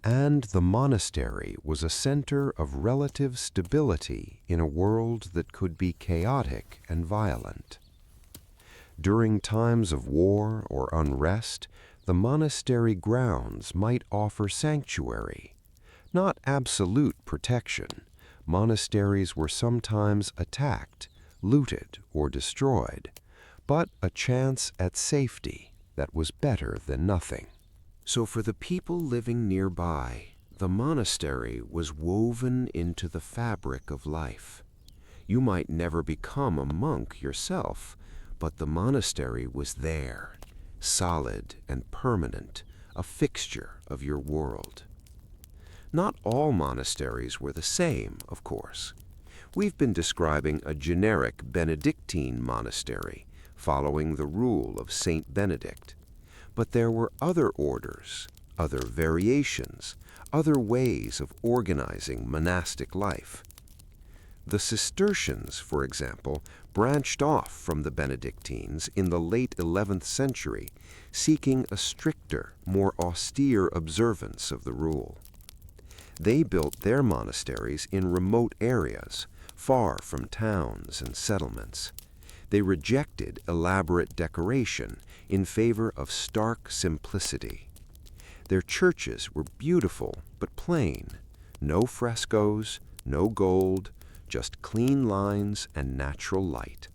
And the monastery was a center of relative stability in a world that could be chaotic and violent. During times of war or unrest, the monastery grounds might offer sanctuary. Not absolute protection. Monasteries were sometimes attacked, looted, or destroyed, but a chance at safety that was better than nothing. So for the people living nearby, the monastery was woven into the fabric of life. You might never become a monk yourself, but the monastery was there, solid and permanent, a fixture of your world. Not all monasteries were the same, of course. We've been describing a generic Benedictine monastery, following the rule of Saint Benedict. But there were other orders, other variations, other ways of organizing monastic life. The Cistercians, for example, branched off from the Benedictines in the late 11th century, seeking a stricter, more austere observance of the rule. They built their monasteries in remote areas, far from towns and settlements. They rejected elaborate decoration in favor of stark simplicity. Their churches were beautiful but plain, no frescoes, no gold, just clean lines and natural light.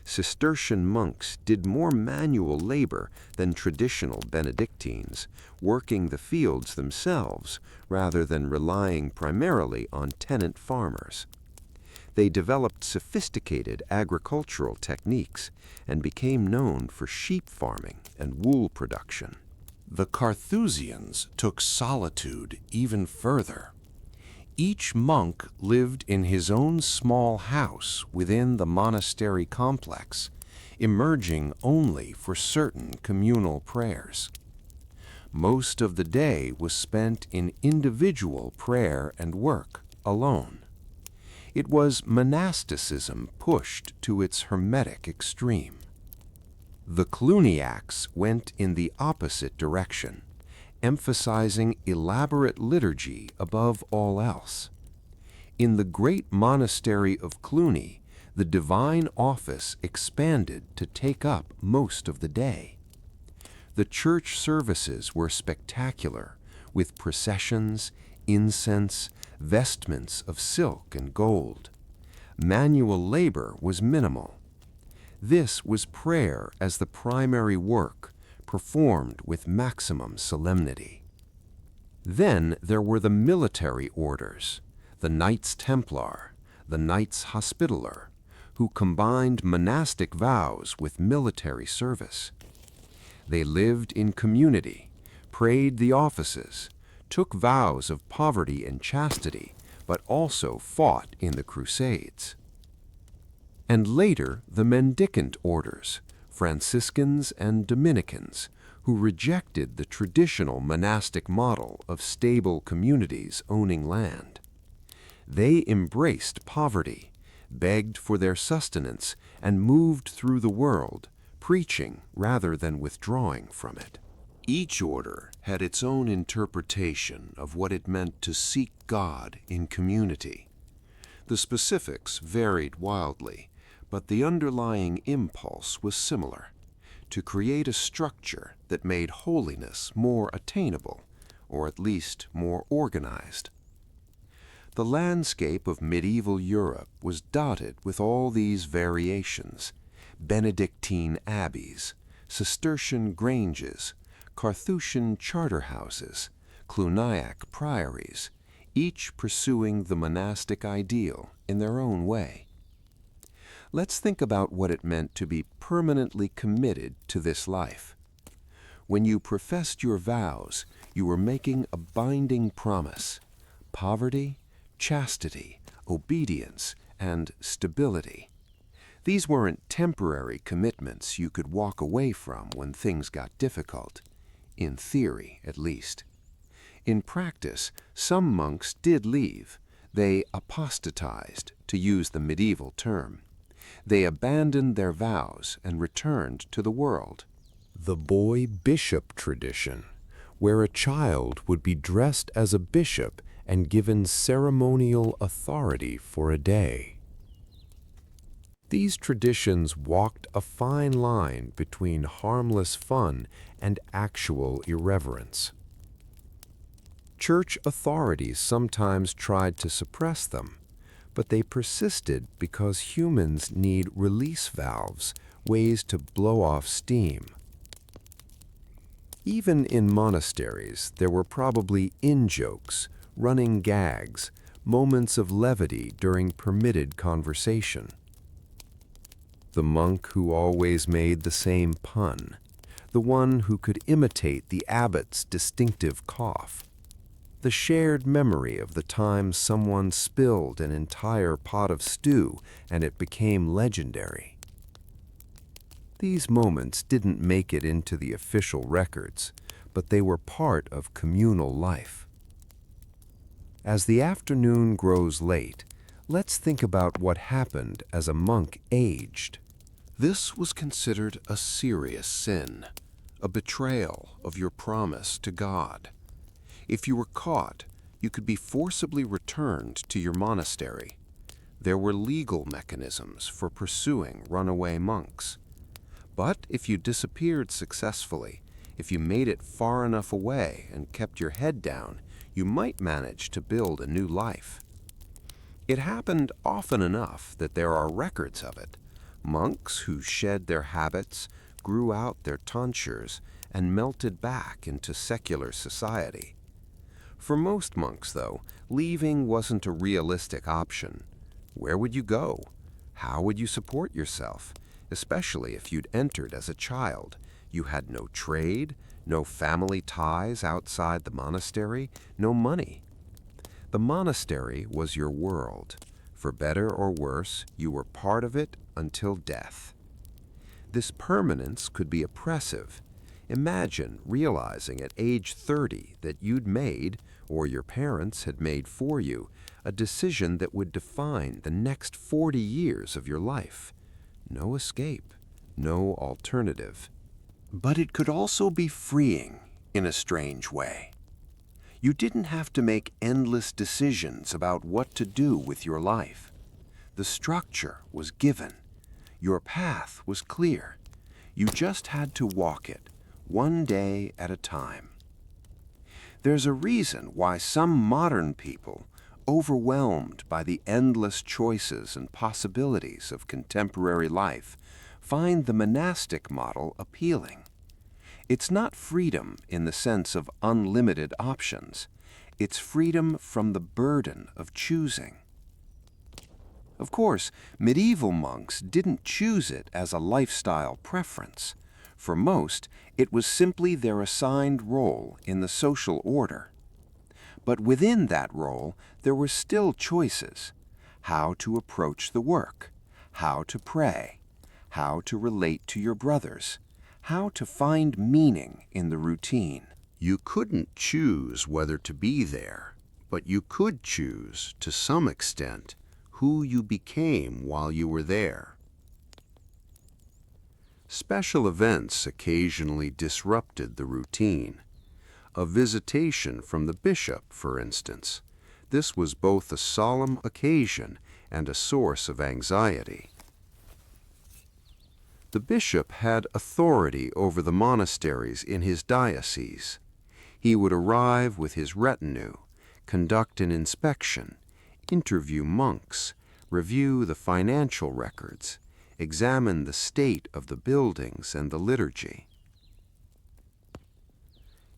Cistercian monks did more manual labor than traditional Benedictines, working the fields themselves rather than relying primarily on tenant farmers. They developed sophisticated agricultural techniques and became known for sheep farming and wool production. The Carthusians took solitude even further. Each monk lived in his own small house within the monastery complex, emerging only for certain communal prayers. Most of the day was spent in individual prayer and work alone. It was monasticism pushed to its hermetic extreme. The Cluniacs went in the opposite direction, emphasizing elaborate liturgy above all else. In the great monastery of Cluny, the divine office expanded to take up most of the day. The church services were spectacular, with processions, incense, vestments of silk and gold. Manual labor was minimal. This was prayer as the primary work, performed with maximum solemnity. Then there were the military orders, the Knights Templar, the Knights Hospitaller, who combined monastic vows with military service. They lived in community, prayed the offices, took vows of poverty and chastity, but also fought in the Crusades. And later the mendicant orders, Franciscans and Dominicans, who rejected the traditional monastic model of stable communities owning land. They embraced poverty, begged for their sustenance, and moved through the world, preaching rather than withdrawing from it. Each order had its own interpretation of what it meant to seek God in community. The specifics varied wildly, but the underlying impulse was similar: to create a structure that made holiness more attainable, or at least more organized. The landscape of medieval Europe was dotted with all these variations: Benedictine abbeys, Cistercian granges, Carthusian charter houses, Cluniac priories, each pursuing the monastic ideal in their own way. Let's think about what it meant to be permanently committed to this life. When you professed your vows, you were making a binding promise: poverty, chastity, obedience, and stability. These weren't temporary commitments you could walk away from when things got difficult, in theory at least. In practice, some monks did leave. They apostatized, to use the medieval term. They abandoned their vows and returned to the world. The boy bishop tradition, where a child would be dressed as a bishop and given ceremonial authority for a day. These traditions walked a fine line between harmless fun and actual irreverence. Church authorities sometimes tried to suppress them, but they persisted because humans need release valves, ways to blow off steam. Even in monasteries, there were probably in-jokes, running gags, moments of levity during permitted conversation. The monk who always made the same pun, the one who could imitate the abbot's distinctive cough. the shared memory of the time someone spilled an entire pot of stew and it became legendary. These moments didn't make it into the official records, but they were part of communal life. As the afternoon grows late, let's think about what happened as a monk aged. This was considered a serious sin, a betrayal of your promise to God. If you were caught, you could be forcibly returned to your monastery. There were legal mechanisms for pursuing runaway monks. But if you disappeared successfully, if you made it far enough away and kept your head down, you might manage to build a new life. It happened often enough that there are records of it. Monks who shed their habits, grew out their tonsures, and melted back into secular society. For most monks, though, leaving wasn't a realistic option. Where would you go? How would you support yourself? Especially if you'd entered as a child. You had no trade, no family ties outside the monastery, no money. The monastery was your world. For better or worse, you were part of it until death. This permanence could be oppressive. Imagine realizing at age 30 that you'd made, or your parents had made for you, a decision that would define the next 40 years of your life. No escape, no alternative. But it could also be freeing in a strange way. You didn't have to make endless decisions about what to do with your life. The structure was given. Your path was clear. You just had to walk it, one day at a time. There's a reason why some modern people, overwhelmed by the endless choices and possibilities of contemporary life, find the monastic model appealing. It's not freedom in the sense of unlimited options. It's freedom from the burden of choosing. Of course, medieval monks didn't choose it as a lifestyle preference. For most, it was simply their assigned role in the social order. But within that role, there were still choices: how to approach the work, how to pray, how to relate to your brothers, how to find meaning in the routine. You couldn't choose whether to be there, but you could choose, to some extent, who you became while you were there. Special events occasionally disrupted the routine. A visitation from the bishop, for instance. This was both a solemn occasion and a source of anxiety. The bishop had authority over the monasteries in his diocese. He would arrive with his retinue, conduct an inspection, interview monks, review the financial records, examine the state of the buildings and the liturgy.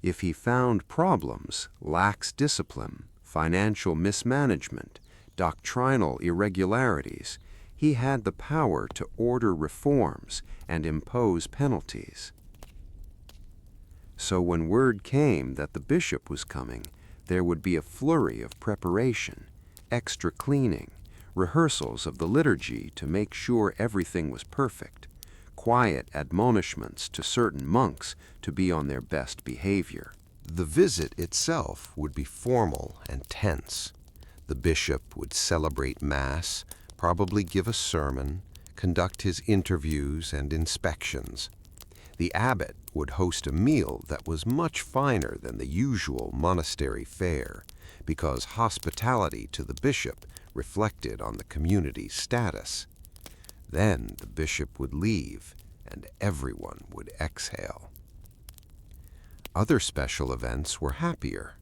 If he found problems, lax discipline, financial mismanagement, doctrinal irregularities, he had the power to order reforms and impose penalties. So when word came that the bishop was coming, there would be a flurry of preparation, extra cleaning, rehearsals of the liturgy to make sure everything was perfect, quiet admonishments to certain monks to be on their best behavior. The visit itself would be formal and tense. The bishop would celebrate Mass, probably give a sermon, conduct his interviews and inspections. The abbot would host a meal that was much finer than the usual monastery fare, because hospitality to the bishop reflected on the community's status. Then the bishop would leave, and everyone would exhale. Other special events were happier.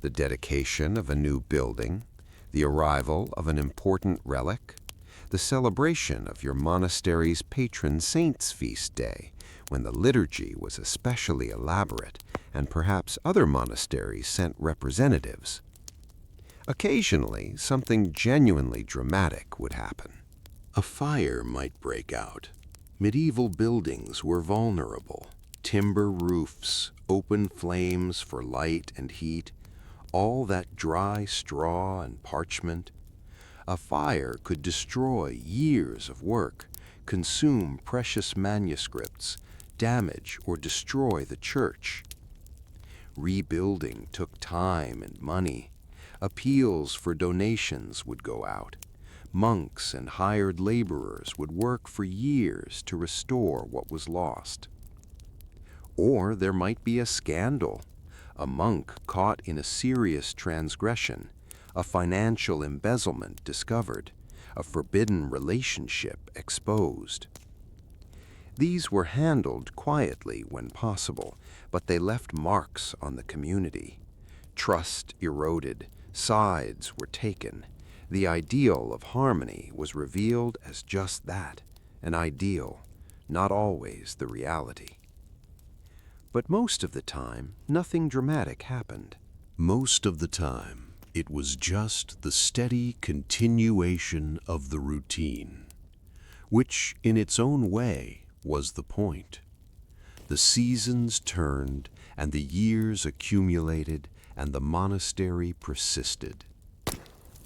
The dedication of a new building, the arrival of an important relic, the celebration of your monastery's patron saint's feast day, when the liturgy was especially elaborate, and perhaps other monasteries sent representatives. Occasionally, something genuinely dramatic would happen. A fire might break out. Medieval buildings were vulnerable. Timber roofs, open flames for light and heat, All that dry straw and parchment. A fire could destroy years of work, consume precious manuscripts, damage or destroy the church. Rebuilding took time and money. Appeals for donations would go out. Monks and hired laborers would work for years to restore what was lost. Or there might be a scandal, a monk caught in a serious transgression, a financial embezzlement discovered, a forbidden relationship exposed. These were handled quietly when possible, but they left marks on the community. Trust eroded, sides were taken. The ideal of harmony was revealed as just that, an ideal, not always the reality. But most of the time, nothing dramatic happened. Most of the time, it was just the steady continuation of the routine, which in its own way was the point. The seasons turned, and the years accumulated, and the monastery persisted.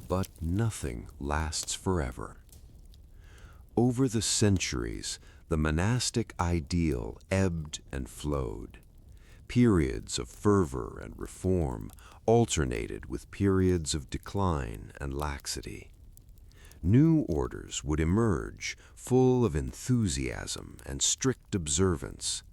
But nothing lasts forever. Over the centuries, the monastic ideal ebbed and flowed. Periods of fervor and reform alternated with periods of decline and laxity. New orders would emerge, full of enthusiasm and strict observance.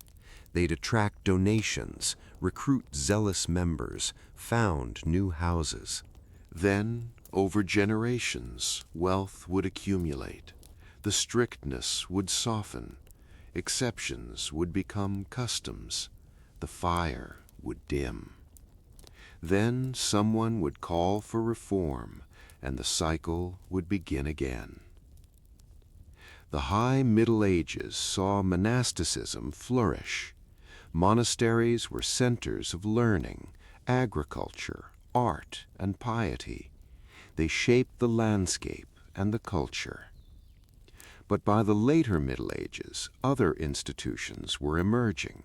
They'd attract donations, recruit zealous members, found new houses. Then, over generations, wealth would accumulate. The strictness would soften. Exceptions would become customs. The fire would dim. Then someone would call for reform, and the cycle would begin again. The High Middle Ages saw monasticism flourish. Monasteries were centers of learning, agriculture, art, and piety. They shaped the landscape and the culture. But by the later Middle Ages, other institutions were emerging.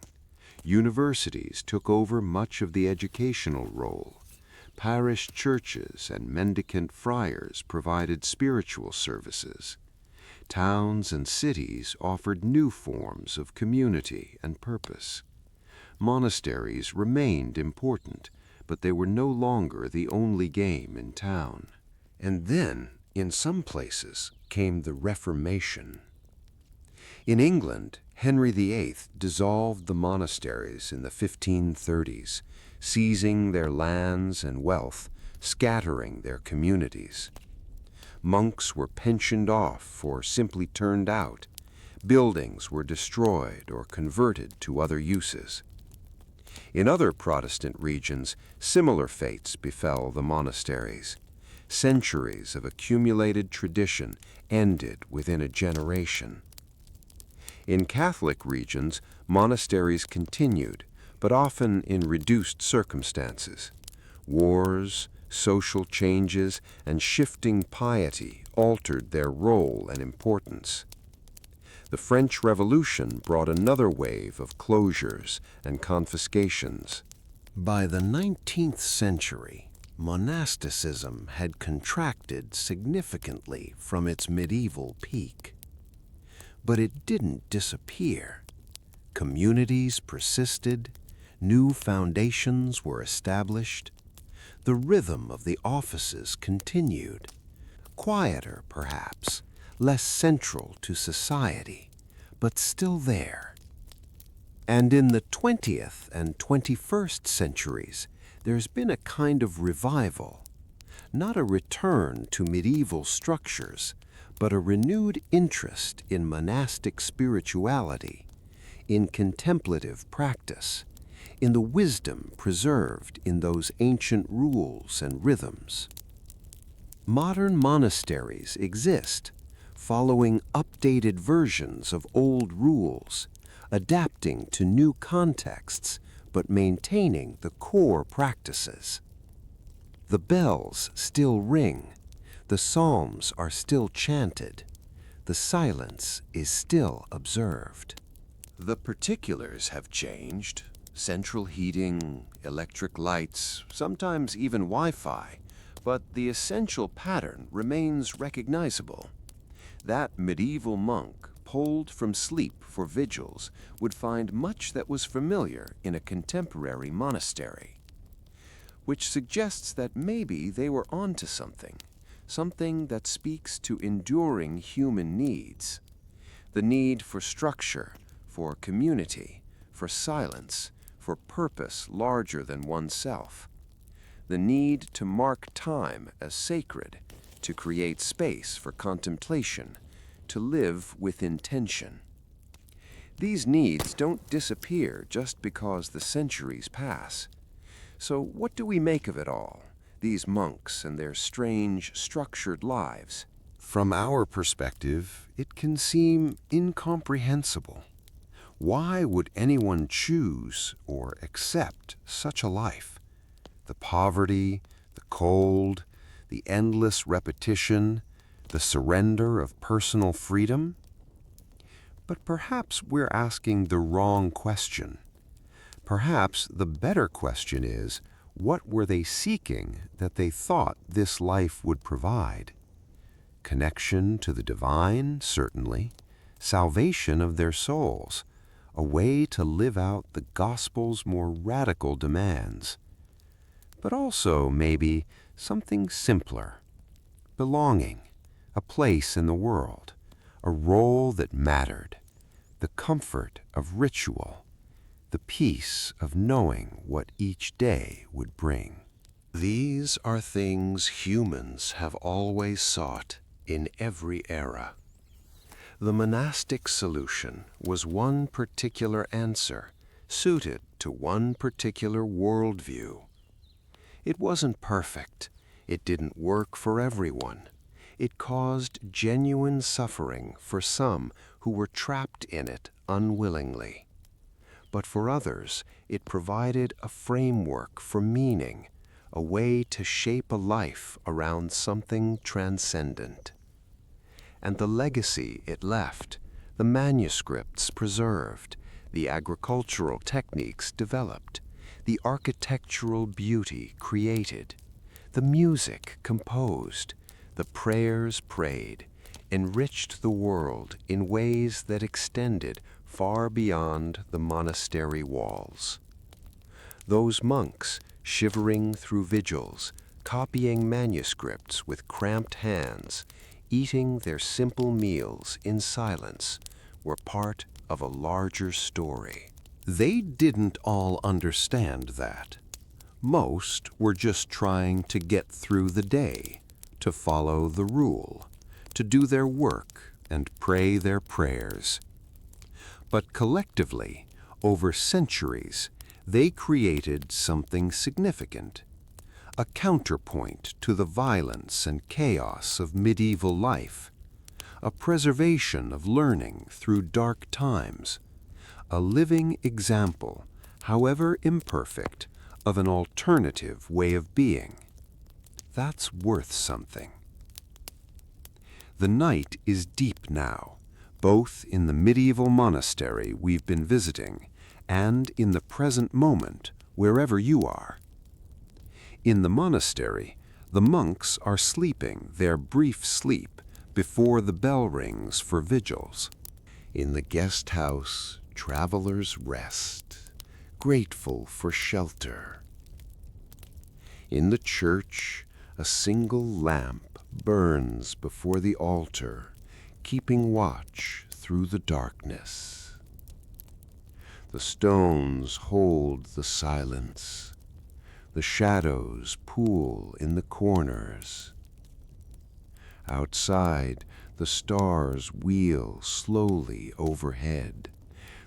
Universities took over much of the educational role. Parish churches and mendicant friars provided spiritual services. Towns and cities offered new forms of community and purpose. Monasteries remained important, but they were no longer the only game in town. And then, in some places, came the Reformation. In England, Henry VIII dissolved the monasteries in the 1530s, seizing their lands and wealth, scattering their communities. Monks were pensioned off or simply turned out. Buildings were destroyed or converted to other uses. In other Protestant regions, similar fates befell the monasteries. Centuries of accumulated tradition ended within a generation. In Catholic regions, monasteries continued, but often in reduced circumstances. Wars, social changes, and shifting piety altered their role and importance. The French Revolution brought another wave of closures and confiscations. By the 19th century, monasticism had contracted significantly from its medieval peak. But it didn't disappear. Communities persisted, new foundations were established. The rhythm of the offices continued, quieter perhaps, less central to society, but still there. And in the 20th and 21st centuries, there's been a kind of revival, not a return to medieval structures, but a renewed interest in monastic spirituality, in contemplative practice, in the wisdom preserved in those ancient rules and rhythms. Modern monasteries exist, following updated versions of old rules, adapting to new contexts, but maintaining the core practices. The bells still ring, the psalms are still chanted, the silence is still observed. The particulars have changed, Central heating, electric lights, sometimes even Wi-Fi, but the essential pattern remains recognizable. That medieval monk, pulled from sleep for vigils, would find much that was familiar in a contemporary monastery, which suggests that maybe they were onto something, something that speaks to enduring human needs. The need for structure, for community, for silence, for purpose larger than oneself. The need to mark time as sacred, to create space for contemplation, to live with intention. These needs don't disappear just because the centuries pass. So what do we make of it all, these monks and their strange, structured lives? From our perspective, it can seem incomprehensible. Why would anyone choose or accept such a life? The poverty, the cold, the endless repetition, the surrender of personal freedom? But perhaps we're asking the wrong question. Perhaps the better question is, what were they seeking that they thought this life would provide? Connection to the divine, certainly, salvation of their souls, a way to live out the gospel's more radical demands. But also, maybe, something simpler. Belonging, a place in the world, a role that mattered, the comfort of ritual, the peace of knowing what each day would bring. These are things humans have always sought in every era. The monastic solution was one particular answer, suited to one particular worldview. It wasn't perfect. It didn't work for everyone. It caused genuine suffering for some who were trapped in it unwillingly. But for others, it provided a framework for meaning, a way to shape a life around something transcendent. And the legacy it left, the manuscripts preserved, the agricultural techniques developed, the architectural beauty created, the music composed, the prayers prayed, enriched the world in ways that extended far beyond the monastery walls. Those monks, shivering through vigils, copying manuscripts with cramped hands, eating their simple meals in silence, were part of a larger story. They didn't all understand that. Most were just trying to get through the day, to follow the rule, to do their work and pray their prayers. But collectively, over centuries, they created something significant, a counterpoint to the violence and chaos of medieval life, a preservation of learning through dark times, a living example, however imperfect, of an alternative way of being. That's worth something. The night is deep now, both in the medieval monastery we've been visiting and in the present moment, wherever you are. In the monastery, the monks are sleeping their brief sleep before the bell rings for vigils. In the guest house, travelers rest, grateful for shelter. In the church, a single lamp burns before the altar, keeping watch through the darkness. The stones hold the silence. The shadows pool in the corners. Outside, the stars wheel slowly overhead,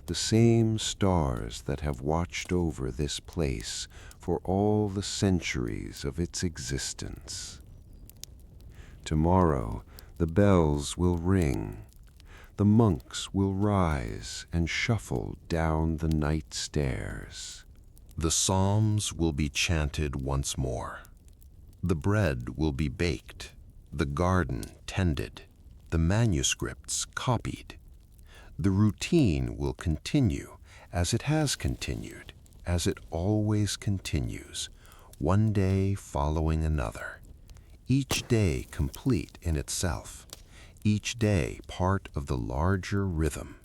the same stars that have watched over this place for all the centuries of its existence. Tomorrow, the bells will ring. The monks will rise and shuffle down the night stairs. The psalms will be chanted once more. The bread will be baked, the garden tended, the manuscripts copied. The routine will continue as it has continued, as it always continues, one day following another, each day complete in itself, each day part of the larger rhythm.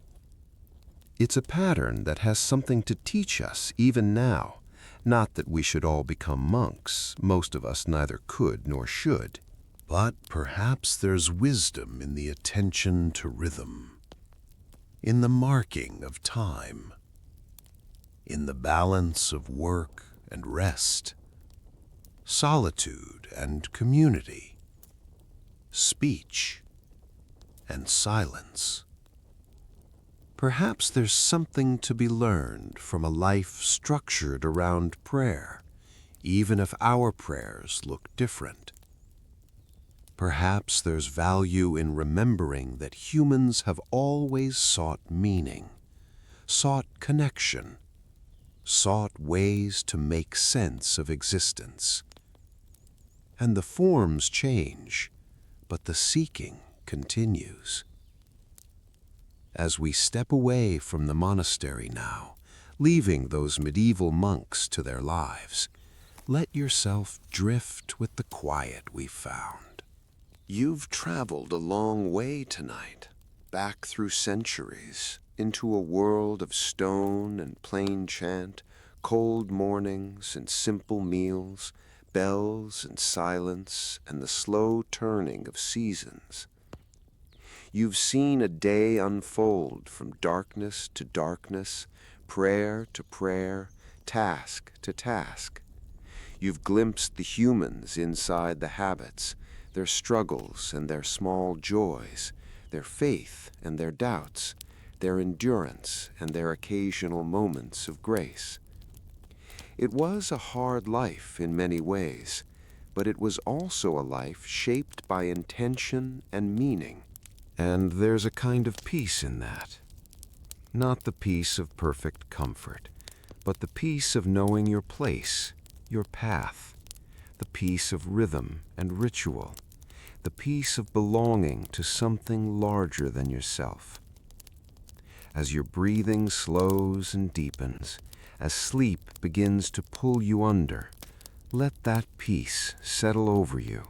It's a pattern that has something to teach us even now, not that we should all become monks, most of us neither could nor should. But perhaps there's wisdom in the attention to rhythm, in the marking of time, in the balance of work and rest, solitude and community, speech and silence. Perhaps there's something to be learned from a life structured around prayer, even if our prayers look different. Perhaps there's value in remembering that humans have always sought meaning, sought connection, sought ways to make sense of existence. And the forms change, but the seeking continues. As we step away from the monastery now, leaving those medieval monks to their lives, let yourself drift with the quiet we found. You've traveled a long way tonight, back through centuries, into a world of stone and plain chant, cold mornings and simple meals, bells and silence, and the slow turning of seasons. You've seen a day unfold from darkness to darkness, prayer to prayer, task to task. You've glimpsed the humans inside the habits, their struggles and their small joys, their faith and their doubts, their endurance and their occasional moments of grace. It was a hard life in many ways, but it was also a life shaped by intention and meaning. And there's a kind of peace in that. Not the peace of perfect comfort, but the peace of knowing your place, your path, the peace of rhythm and ritual, the peace of belonging to something larger than yourself. As your breathing slows and deepens, as sleep begins to pull you under, let that peace settle over you.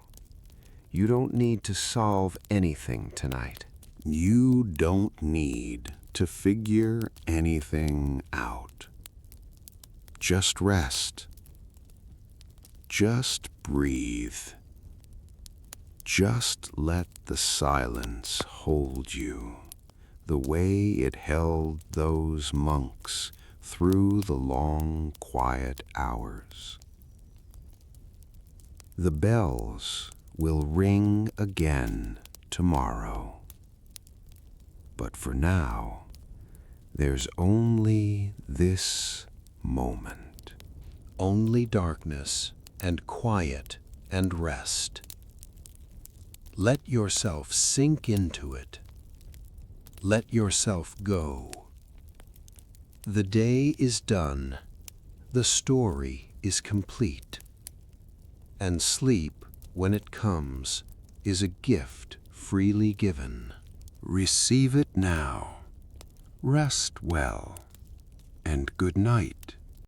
You don't need to solve anything tonight. You don't need to figure anything out. Just rest. Just breathe. Just let the silence hold you, the way it held those monks through the long, quiet hours. The bells will ring again tomorrow. But for now, there's only this moment. Only darkness and quiet and rest. Let yourself sink into it. Let yourself go. The day is done. The story is complete. And sleep, when it comes, is a gift freely given. Receive it now. Rest well, and good night.